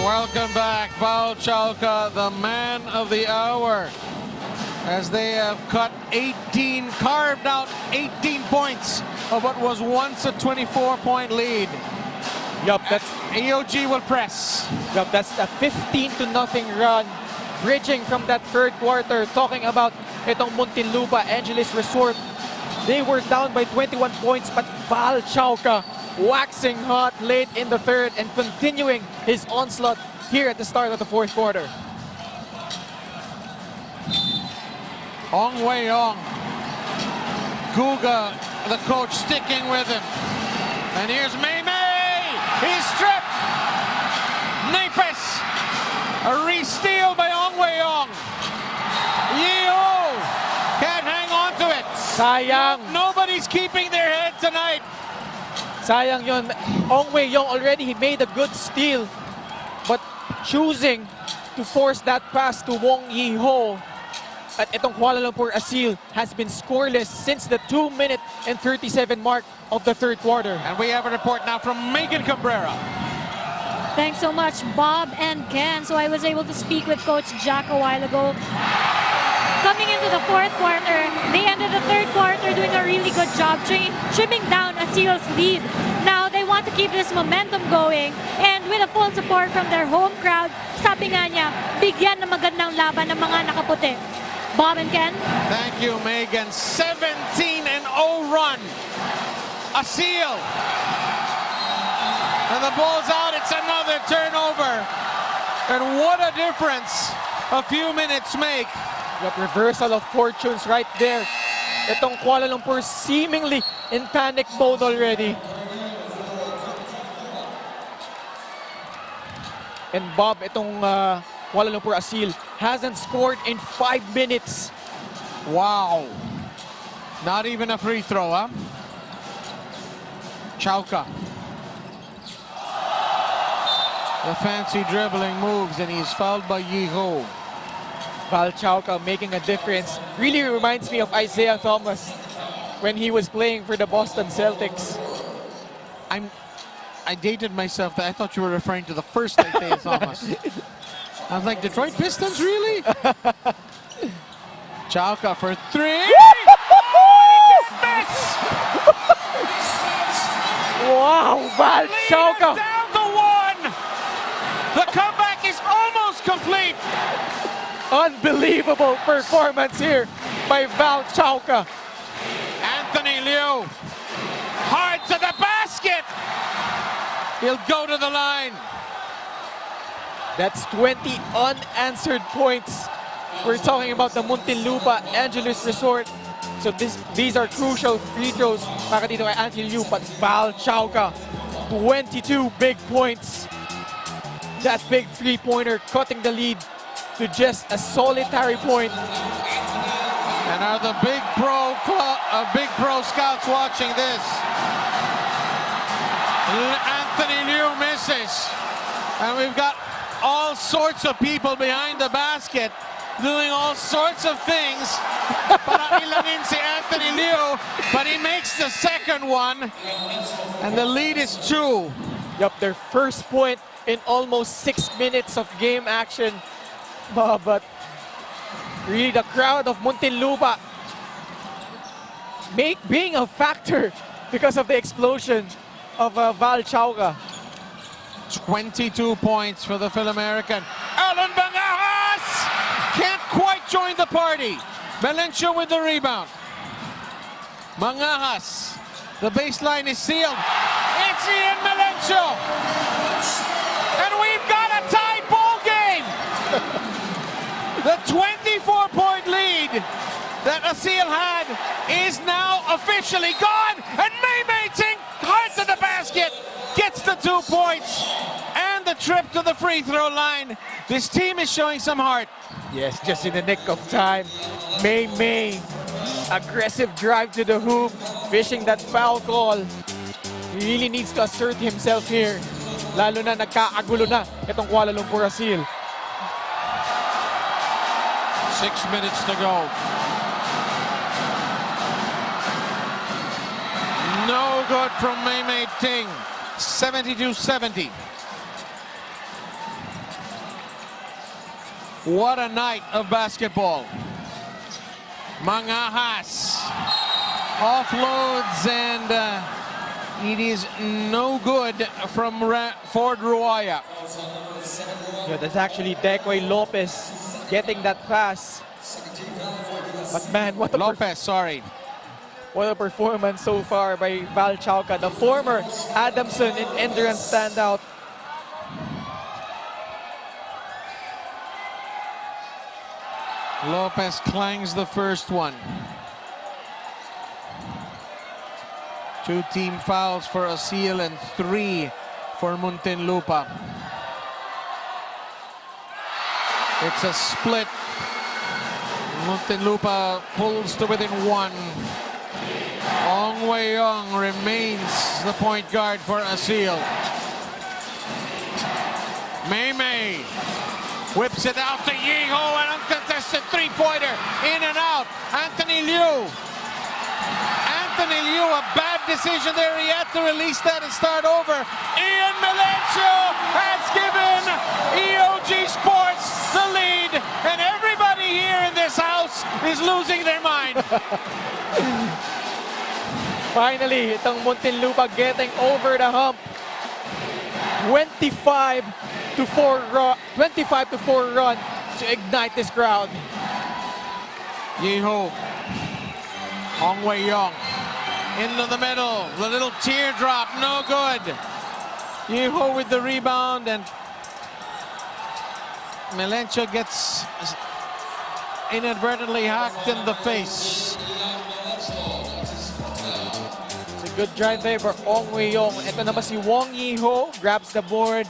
Welcome back, Valchauka, the man of the hour, as they have carved out 18 points of what was once a 24-point lead. Yup, that's EOG will press. Yup, that's a 15-0 run, bridging from that third quarter. Talking about itong Muntinlupa Angelis Resort, they were down by 21 points, but Valchauka waxing hot late in the third and continuing his onslaught here at the start of the fourth quarter. Ong Wei Yong. Guga, the coach, sticking with him. And here's Mei Mei. He's stripped. Napes. A re-steal by Ong Wei Yong. Yeo can't hang on to it. Sayang. Nobody's keeping their head tonight. Sayang yun. Ong Wei Yong already, he made a good steal, but choosing to force that pass to Wong Yi-ho at itong Kuala Lumpur Aseel has been scoreless since the 2-minute and 37 mark of the third quarter. And we have a report now from Megan Cabrera. Thanks so much, Bob and Ken. So I was able to speak with Coach Jack a while ago. Coming into the fourth quarter, they ended the third quarter doing a really good job trimming down Aseel's lead. Now they want to keep this momentum going, and with the full support from their home crowd, sabi nga niya, bigyan ng magandang laban ng mga nakaputi. Bob and Ken? Thank you, Megan. 17-0 run. Aseel. And the ball's out. It's another turnover. And what a difference a few minutes make. Got reversal of fortunes right there. Itong Kuala Lumpur seemingly in panic mode already. And Bob, itong Kuala Lumpur Aseel hasn't scored in 5 minutes. Wow. Not even a free throw, huh? Chauka. The fancy dribbling moves, and he's fouled by Yi-ho. Valchauka making a difference. Really reminds me of Isaiah Thomas when he was playing for the Boston Celtics. I dated myself. I thought you were referring to the first Isaiah Thomas. I was like, Detroit Pistons, really? Chauka for three. Wow, Val Chauka. Down to one. The comeback is almost complete. Unbelievable performance here by Val Chauka. Anthony Liu, hard to the basket. He'll go to the line. That's 20 unanswered points. We're talking about the Muntinlupa Angelis Resort. So these are crucial free throws para dito kay Anthony Liu. But Val Chauka, 22 big points. That big three-pointer cutting the lead to just a solitary point. And are the big pro scouts watching this? Anthony Liu misses. And we've got all sorts of people behind the basket doing all sorts of things. Para ilangin si Anthony Liu, but he makes the second one. And the lead is 2. Yup, their first point in almost 6 minutes of game action. But really the crowd of Muntinlupa being a factor because of the explosion of Val Chauka. 22 points for the Phil-American. Alan Bangahas can't quite join the party. Melencio with the rebound. Bangahas. The baseline is sealed. It's Ian Melencio. And we've got a tie ball game. The 24-point lead that Aseel had is now officially gone. And Maymay Ting, hard to the basket, gets the 2 points and the trip to the free throw line. This team is showing some heart. Yes, just in the nick of time. Maymay, aggressive drive to the hoop, fishing that foul call. He really needs to assert himself here. Lalo na nagkaagulo na itong Kuala Lumpur Aseel. 6 minutes to go. No good from Maymay Ting. 72-70. What a night of basketball. Mangahas offloads and it is no good from Ford Ruaya. Yeah, that's actually Decoy Lopez getting that pass. But man, what a performance so far by Val Chauka, the former Adamson and Endurance standout. Lopez clangs the first one. 2 team fouls for Aseel and 3 for Muntinlupa. It's a split. Muntinlupa pulls to within 1. Ong Wei-yong remains the point guard for Aseel. Maymay whips it out to Yeho, an uncontested three-pointer, in and out. Anthony Liu. Anthony Liu, a bad decision there. He had to release that and start over. Ian Melencio has given EOG Sports the lead, and everybody here in this house is losing their mind. Finally, itong Muntinlupa getting over the hump. 25 to 4 run to ignite this crowd. Yeho. Ong Wei-yong into the middle. The little teardrop, no good. Yeho with the rebound, and Melencio gets inadvertently hacked in the face. It's a good drive there for Ong Wei-yong. Ito naman si Wong Yeho, grabs the board.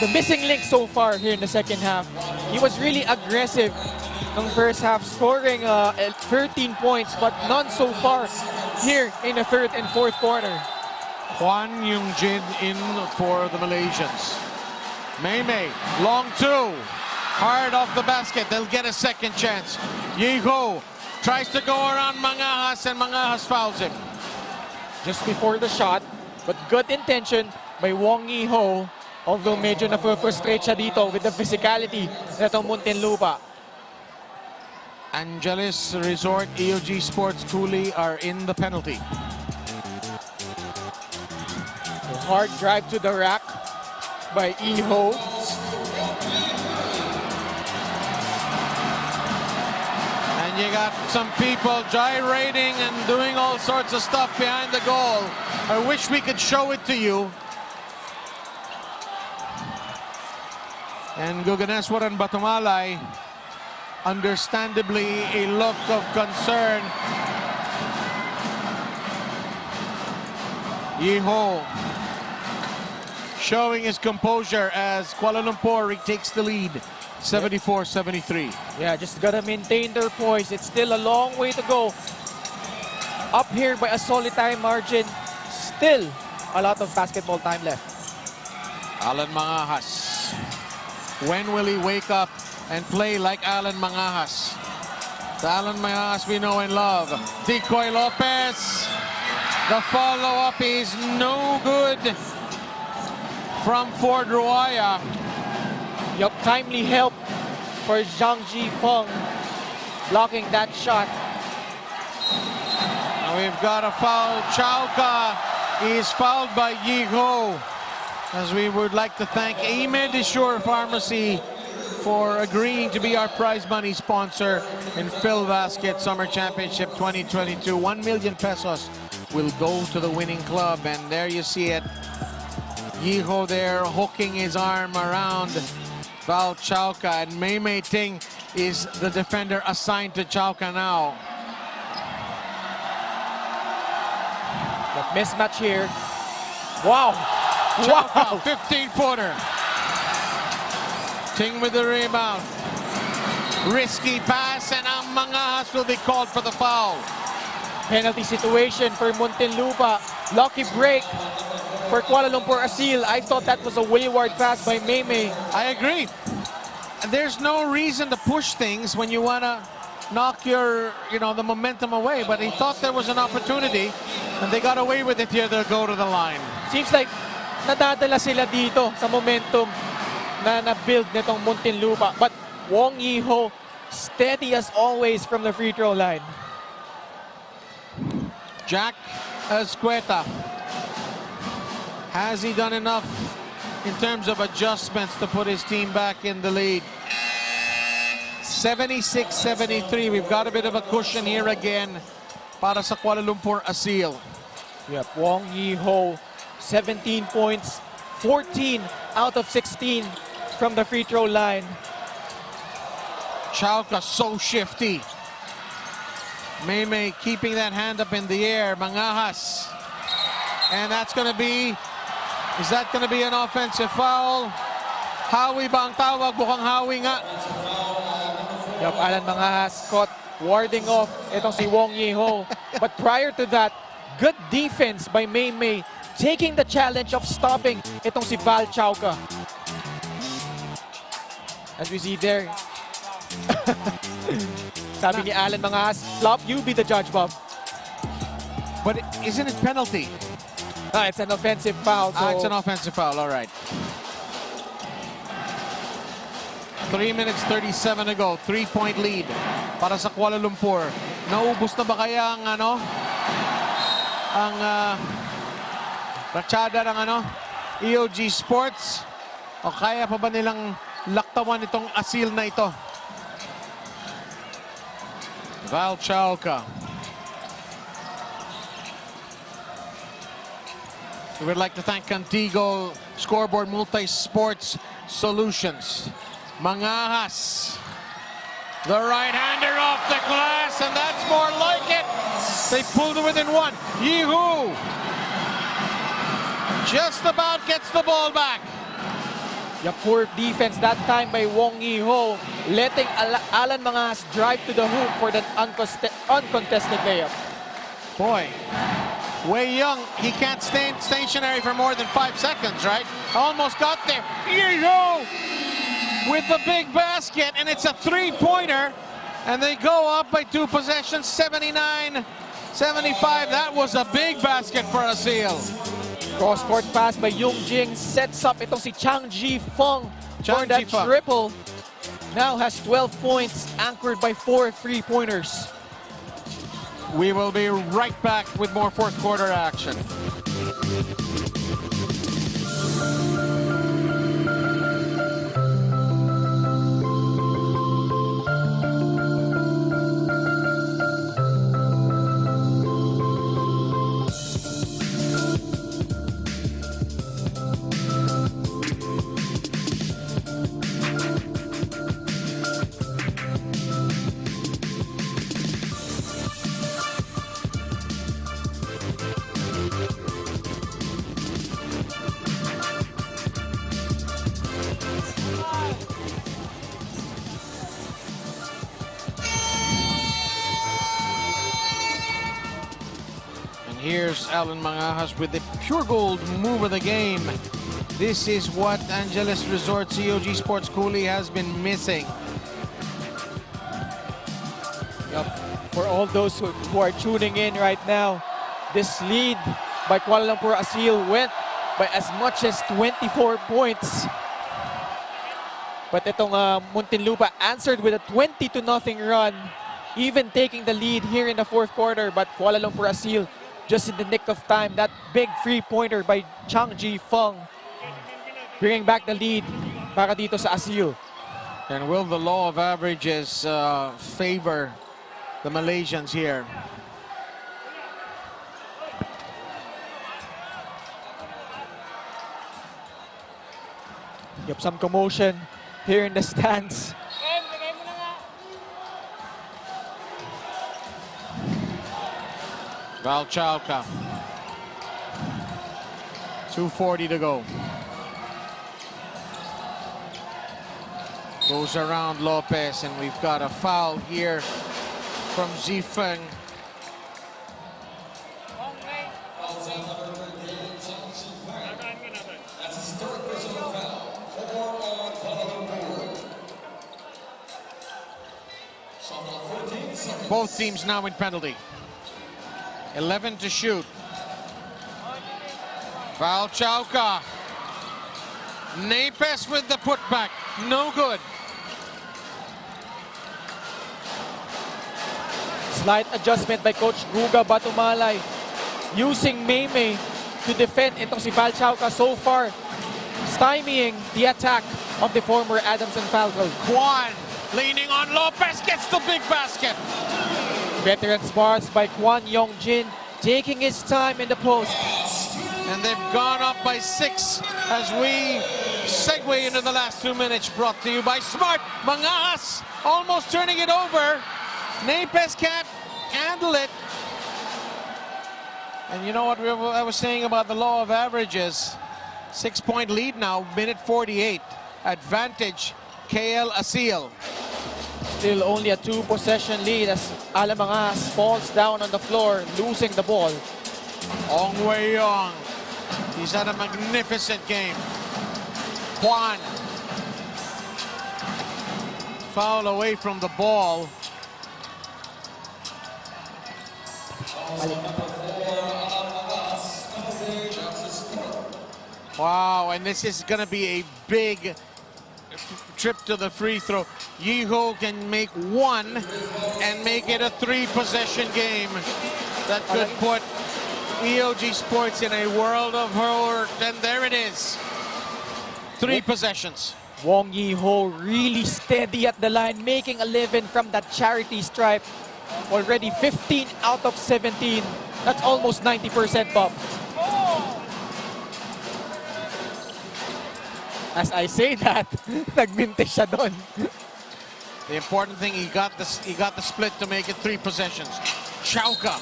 The missing link so far here in the second half. He was really aggressive in the first half, scoring 13 points, but none so far here in the third and fourth quarter. Juan Yung-jin in for the Malaysians. Maymay, long 2. Hard off the basket. They'll get a second chance. Yeho tries to go around Mangahas, and Mangahas fouls him. Just before the shot, But good intention by Wong Yi-ho. Although medyo na-frustrate siya dito with the physicality nitong Muntinlupa. Angelis Resort, EOG Sports Cooly are in the penalty. A hard drive to the rack by Yi-ho. And you got some people gyrating and doing all sorts of stuff behind the goal. I wish we could show it to you. And Guganeswaran Batumalay, understandably a look of concern. Yi-ho showing his composure as Kuala Lumpur retakes the lead, 74-73. Yeah, just gotta maintain their poise. It's still a long way to go. Up here by a solitary margin. Still a lot of basketball time left. Alan Mangahas. When will he wake up and play like Alan Mangahas? The Alan Mangahas we know and love. Decoy Lopez. The follow-up is no good from Ford Ruaya. Yup, timely help for Zhang Ji-feng blocking that shot. Now we've got a foul. Chauka is fouled by Yi-ho. As we would like to thank Medisure Pharmacy for agreeing to be our prize money sponsor in Filbasket Summer Championship 2022. 1 million pesos will go to the winning club. And there you see it. Yi-ho there hooking his arm around Val Chauka. And Mei Ting is the defender assigned to Chauka now. But mismatch here. Wow. Wow, 15-footer. Ting with the rebound. Risky pass, and ang Mangahas will be called for the foul. Penalty situation for Muntinlupa. Lucky break for Kuala Lumpur Aseel. I thought that was a wayward pass by Mei. I agree. There's no reason to push things when you want to knock your, the momentum away. But he thought there was an opportunity, and they got away with it here. They'll go to the line. Seems like nadadala sila dito sa momentum na na-build nitong Muntinlupa. But Wong Yi-ho, steady as always from the free throw line. Jack Escueta. Has he done enough in terms of adjustments to put his team back in the lead? 76-73. We've got a bit of a cushion here again para sa Kuala Lumpur Aseel. Yep, Wong Yi-ho, 17 points, 14 out of 16 from the free throw line. Chauka so shifty. Mei keeping that hand up in the air. Mangahas. And that's going to be, is that going to be an offensive foul? Hawi ba ang tawag? Mukhang hawi nga. Yup, Alan Mangahas caught warding off itong si Wong Yi-ho. But prior to that, good defense by Mei, taking the challenge of stopping itong si Val Chauka. As we see there, sabi ni Alan Mangahas, flop, you be the judge, Bob. But isn't it penalty? It's an offensive foul. So it's an offensive foul, all right. 3 minutes 37 to go. 3-point lead para sa Kuala Lumpur. Naubos na ba kaya ang rachada ng EOG Sports? O kaya pa ba nilang laktawan itong Aseel na ito? Val Chauka. We would like to thank Contigo Scoreboard Multi-Sports Solutions. Mangahas. The right-hander off the glass, and that's more like it. They pulled it within one. Yi-ho just about gets the ball back. Yeah, poor defense that time by Wong Yi-ho, letting Alan Mangahas drive to the hoop for that uncontested layup. Boy, Wei Young, he can't stay stationary for more than 5 seconds, right? Almost got there. Yi-ho with the big basket, and it's a three-pointer, and they go up by 2 possessions, 79-75. That was a big basket for Aseel. Cross-court pass by Yung Jing. Sets up itong si Chang Ji Feng for Chang that Ji Feng. triple. Now has 12 points, anchored by 4 3-pointers. We will be right back with more fourth quarter action. Here's Alan Mangajas with the pure gold move of the game. This is what Angelis Resort EOG Sports Cooly has been missing. Yup. For all those who are tuning in right now, this lead by Kuala Lumpur Aseel went by as much as 24 points. But itong Muntinlupa answered with a 20-0 run, even taking the lead here in the fourth quarter. But Kuala Lumpur Aseel just in the nick of time. That big three-pointer by Chang Ji Feng, bringing back the lead para dito sa Aseel. And will the law of averages favor the Malaysians here? Yep, some commotion here in the stands. Valchauka. 2:40 to go. Goes around Lopez, and we've got a foul here from Zifeng. Both teams now in penalty. 11 to shoot. Valchauka. Napes with the putback. No good. Slight adjustment by Coach Guga Batumalay, using Maymay to defend itong si Valchauka so far, stymieing the attack of the former Adamson Falcons. Kwan leaning on Lopez, gets the big basket. Veteran smarts by Kwan Yongjin, taking his time in the post. And they've gone up by 6 as we segue into the last 2 minutes, brought to you by Smart. Mangas almost turning it over. Napes can't handle it. And you know what I was saying about the law of averages? 6-point lead now, minute 48. Advantage, KL Aseel. Still only a 2-possession lead as Alamangas falls down on the floor, losing the ball. Ong Wei Yong. He's had a magnificent game. Kwan. Foul away from the ball. Wow, and this is going to be a big trip to the free throw. Yeho can make 1 and make it a 3-possession game. That could put EOG Sports in a world of hurt, and there it is. 3 possessions. Wong Yeho really steady at the line, making 11 from that charity stripe. Already 15 out of 17. That's almost 90%, Bob. As I say that, nagmintis siya doon. The important thing, he got the split to make it 3 possessions. Chauka,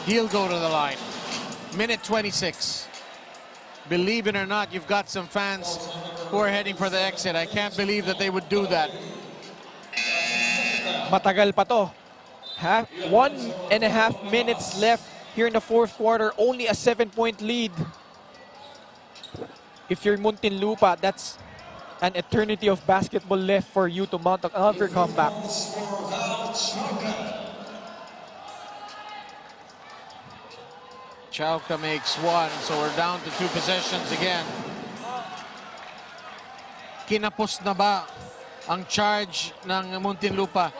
he'll go to the line. Minute 26. Believe it or not, you've got some fans who are heading for the exit. I can't believe that they would do that. Matagal pa to. 1.5 minutes left here in the fourth quarter. Only a 7-point lead. If you're Muntinlupa, that's an eternity of basketball left for you to mount another comeback. Chauca makes one, so we're down to 2 possessions again. Kinapos na ba ang charge ng Muntinlupa?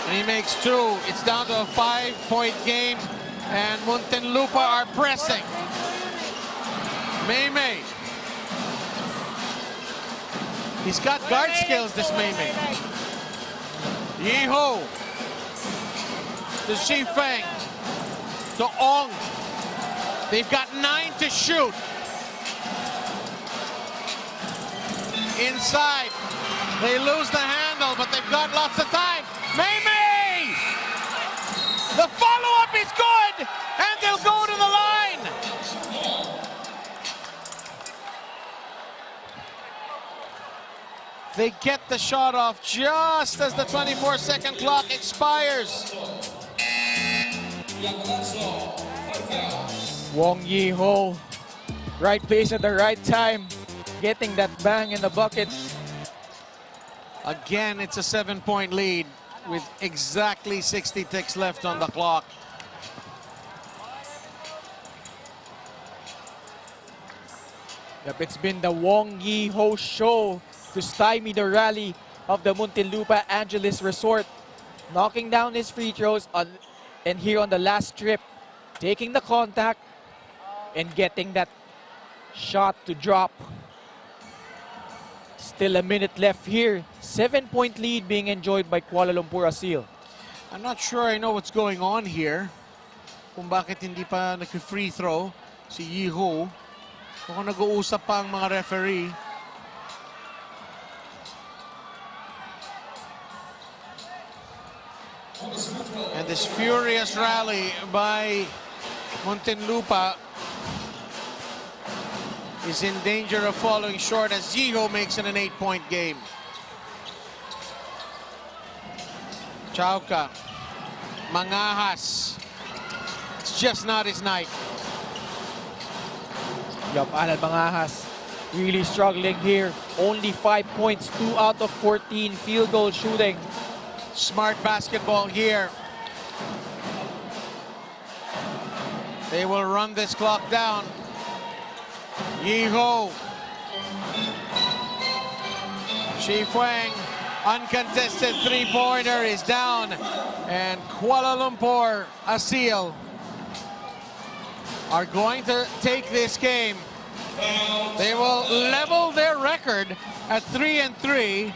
And he makes 2. It's down to a 5-point game, and Muntinlupa are pressing. Maymay. He's got guard skills, this Maymay. Yeho. To Shifeng. To Ong. They've got 9 to shoot. Inside. They lose the handle, but they've got lots of time. Maymay! The follow-up is good, and they'll go to the line. They get the shot off just as the 24-second clock expires. Wong Yi-ho, right place at the right time, getting that bang in the bucket. Again, it's a 7-point lead with exactly 60 ticks left on the clock. Yep, it's been the Wong Yi-ho show to stymie the rally of the Muntinlupa Angelis Resort, knocking down his free throws and here on the last trip, taking the contact and getting that shot to drop. Still a minute left here. 7-point lead being enjoyed by Kuala Lumpur Aseel. I'm not sure I know what's going on here. Kung bakit hindi pa nag-free throw si Yi-ho. Kung nag-uusap pa ang mga referee. And this furious rally by Muntinlupa is in danger of falling short as Yi-ho makes it an 8-point game. Chauca, Mangahas. It's just not his night. Yup, Alan Mangahas really struggling here. Only 5 points, 2 out of 14 field goal shooting. Smart basketball here. They will run this clock down. Yi-ho. Shifeng, uncontested 3-pointer is down. And Kuala Lumpur Aseel are going to take this game. They will level their record at 3-3.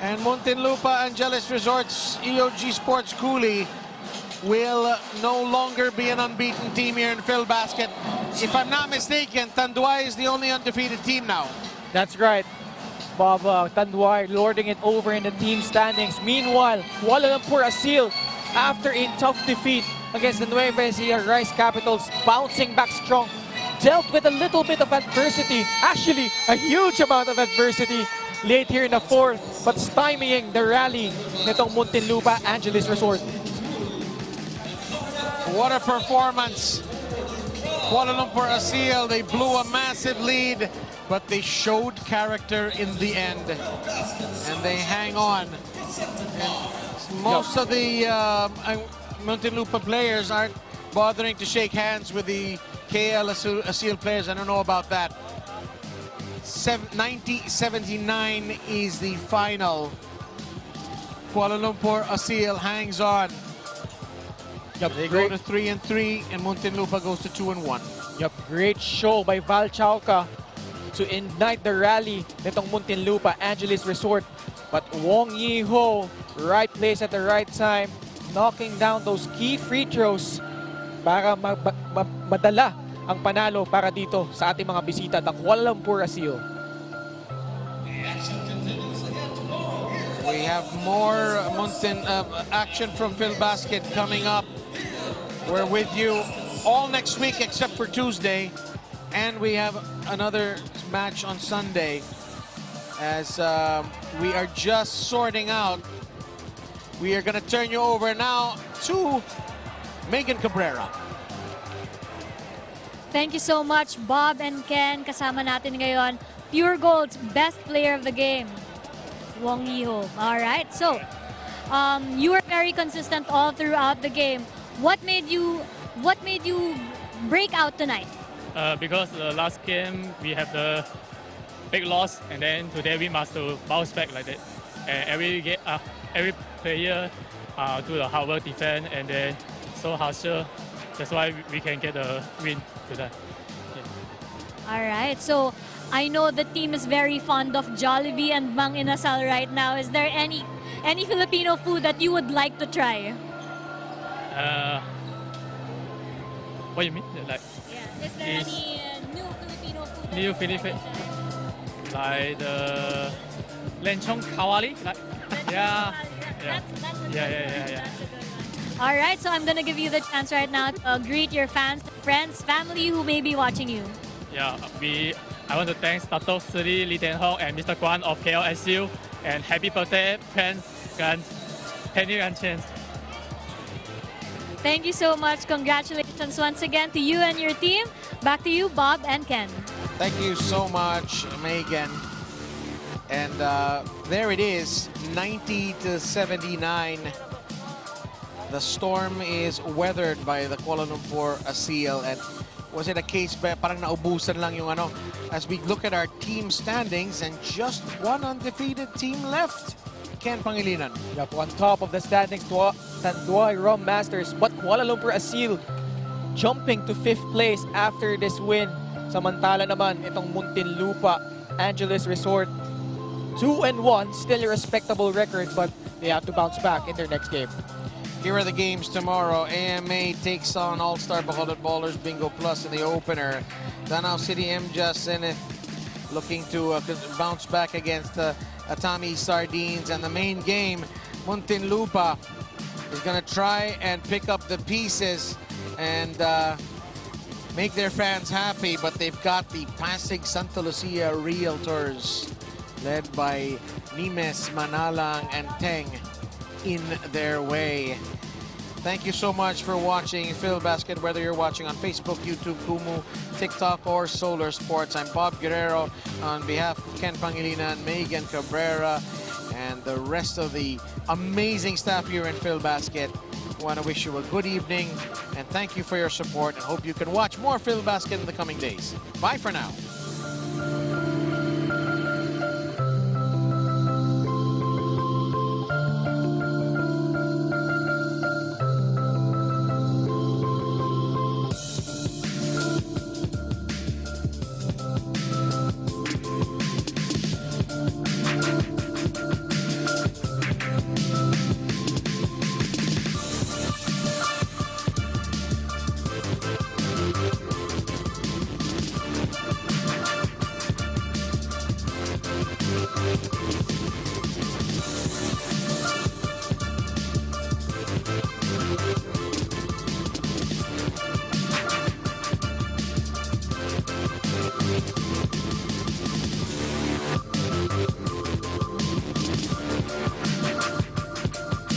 And Muntinlupa Angelis Resort's EOG Cooly will no longer be an unbeaten team here in Filbasket. If I'm not mistaken, Tanduay is the only undefeated team now. That's right. Bob Tanduay lording it over in the team standings. Meanwhile, Kuala Lumpur Aseel, after a tough defeat against the Nueva Ecija Rice Capitals, bouncing back strong, dealt with a little bit of adversity, actually a huge amount of adversity late here in the fourth, but stymieing the rally nitong Muntinlupa Angelis Resort. What a performance. Kuala Lumpur Aseel, they blew a massive lead, but they showed character in the end. And they hang on. And most of the Muntinlupa players aren't bothering to shake hands with the KL Aseel players. I don't know about that. 90-79 is the final. Kuala Lumpur Aseel hangs on. Yep, they go to 3-3, and Muntinlupa goes to 2-1. Yep, great show by Val Chauca to ignite the rally nitong Muntinlupa Angelis Resort. But Wong Yi-ho, right place at the right time, knocking down those key free throws para madala ang panalo para dito sa ating mga bisita ng Kuala Lumpur Aseel. We have more action from Filbasket coming up. We're with you all next week except for Tuesday. And we have another match on Sunday as we are just sorting out. We are going to turn you over now to Megan Cabrera. Thank you so much, Bob and Ken. Kasama natin ngayon, Pure Gold's best player of the game, Wong Yi-ho. All right, so you were very very consistent all throughout the game. What made you break out tonight? Because the last game we have the big loss, and then today we must to bounce back like that. And every player do the hard work defense, and then so hustle. That's why we can get the win today. Yeah. All right, so I know the team is very fond of Jollibee and Mang Inasal right now. Is there any Filipino food that you would like to try? What do you mean? Like, Yeah. Is there any new Filipino food? new Filipino, like the lechon kawali, like yeah, yeah, yeah. All right, so I'm gonna give you the chance right now to greet your fans, friends, family who may be watching you. Yeah, I want to thank Dato Sri Lee Tian Hong and Mr. Guan of KLSU, and happy birthday, friends, and Penny and Chance. Thank you so much. Congratulations once again to you and your team. Back to you, Bob and Ken. Thank you so much, Megan. And there it is, 90-79. The storm is weathered by the Kuala Lumpur Aseel. And was it a case ba parang naubusan lang yung ano? As we look at our team standings, and just one undefeated team left. Ken Pangilinan. Yep, on top of the standings, Tanduay Rum Masters, but Kuala Lumpur Aseel jumping to 5th place after this win. Samantala naman, itong Muntinlupa Angelis Resort, 2-1, still a respectable record, but they have to bounce back in their next game. Here are the games tomorrow. AMA takes on All-Star Bacolod Ballers Bingo Plus in the opener. Danao City MJA Zenith looking to bounce back against Atami Sardines. And the main game, Muntinlupa is going to try and pick up the pieces and make their fans happy. But they've got the Pasig Santa Lucia Realtors led by Nimes, Manalang, and Teng in their way. Thank you so much for watching Filbasket, whether you're watching on Facebook, YouTube, Kumu, TikTok, or Solar Sports. I'm Bob Guerrero on behalf of Ken Pangilinan, Megan Cabrera, and the rest of the amazing staff here in Filbasket. I want to wish you a good evening, and thank you for your support, and hope you can watch more Filbasket in the coming days. Bye for now.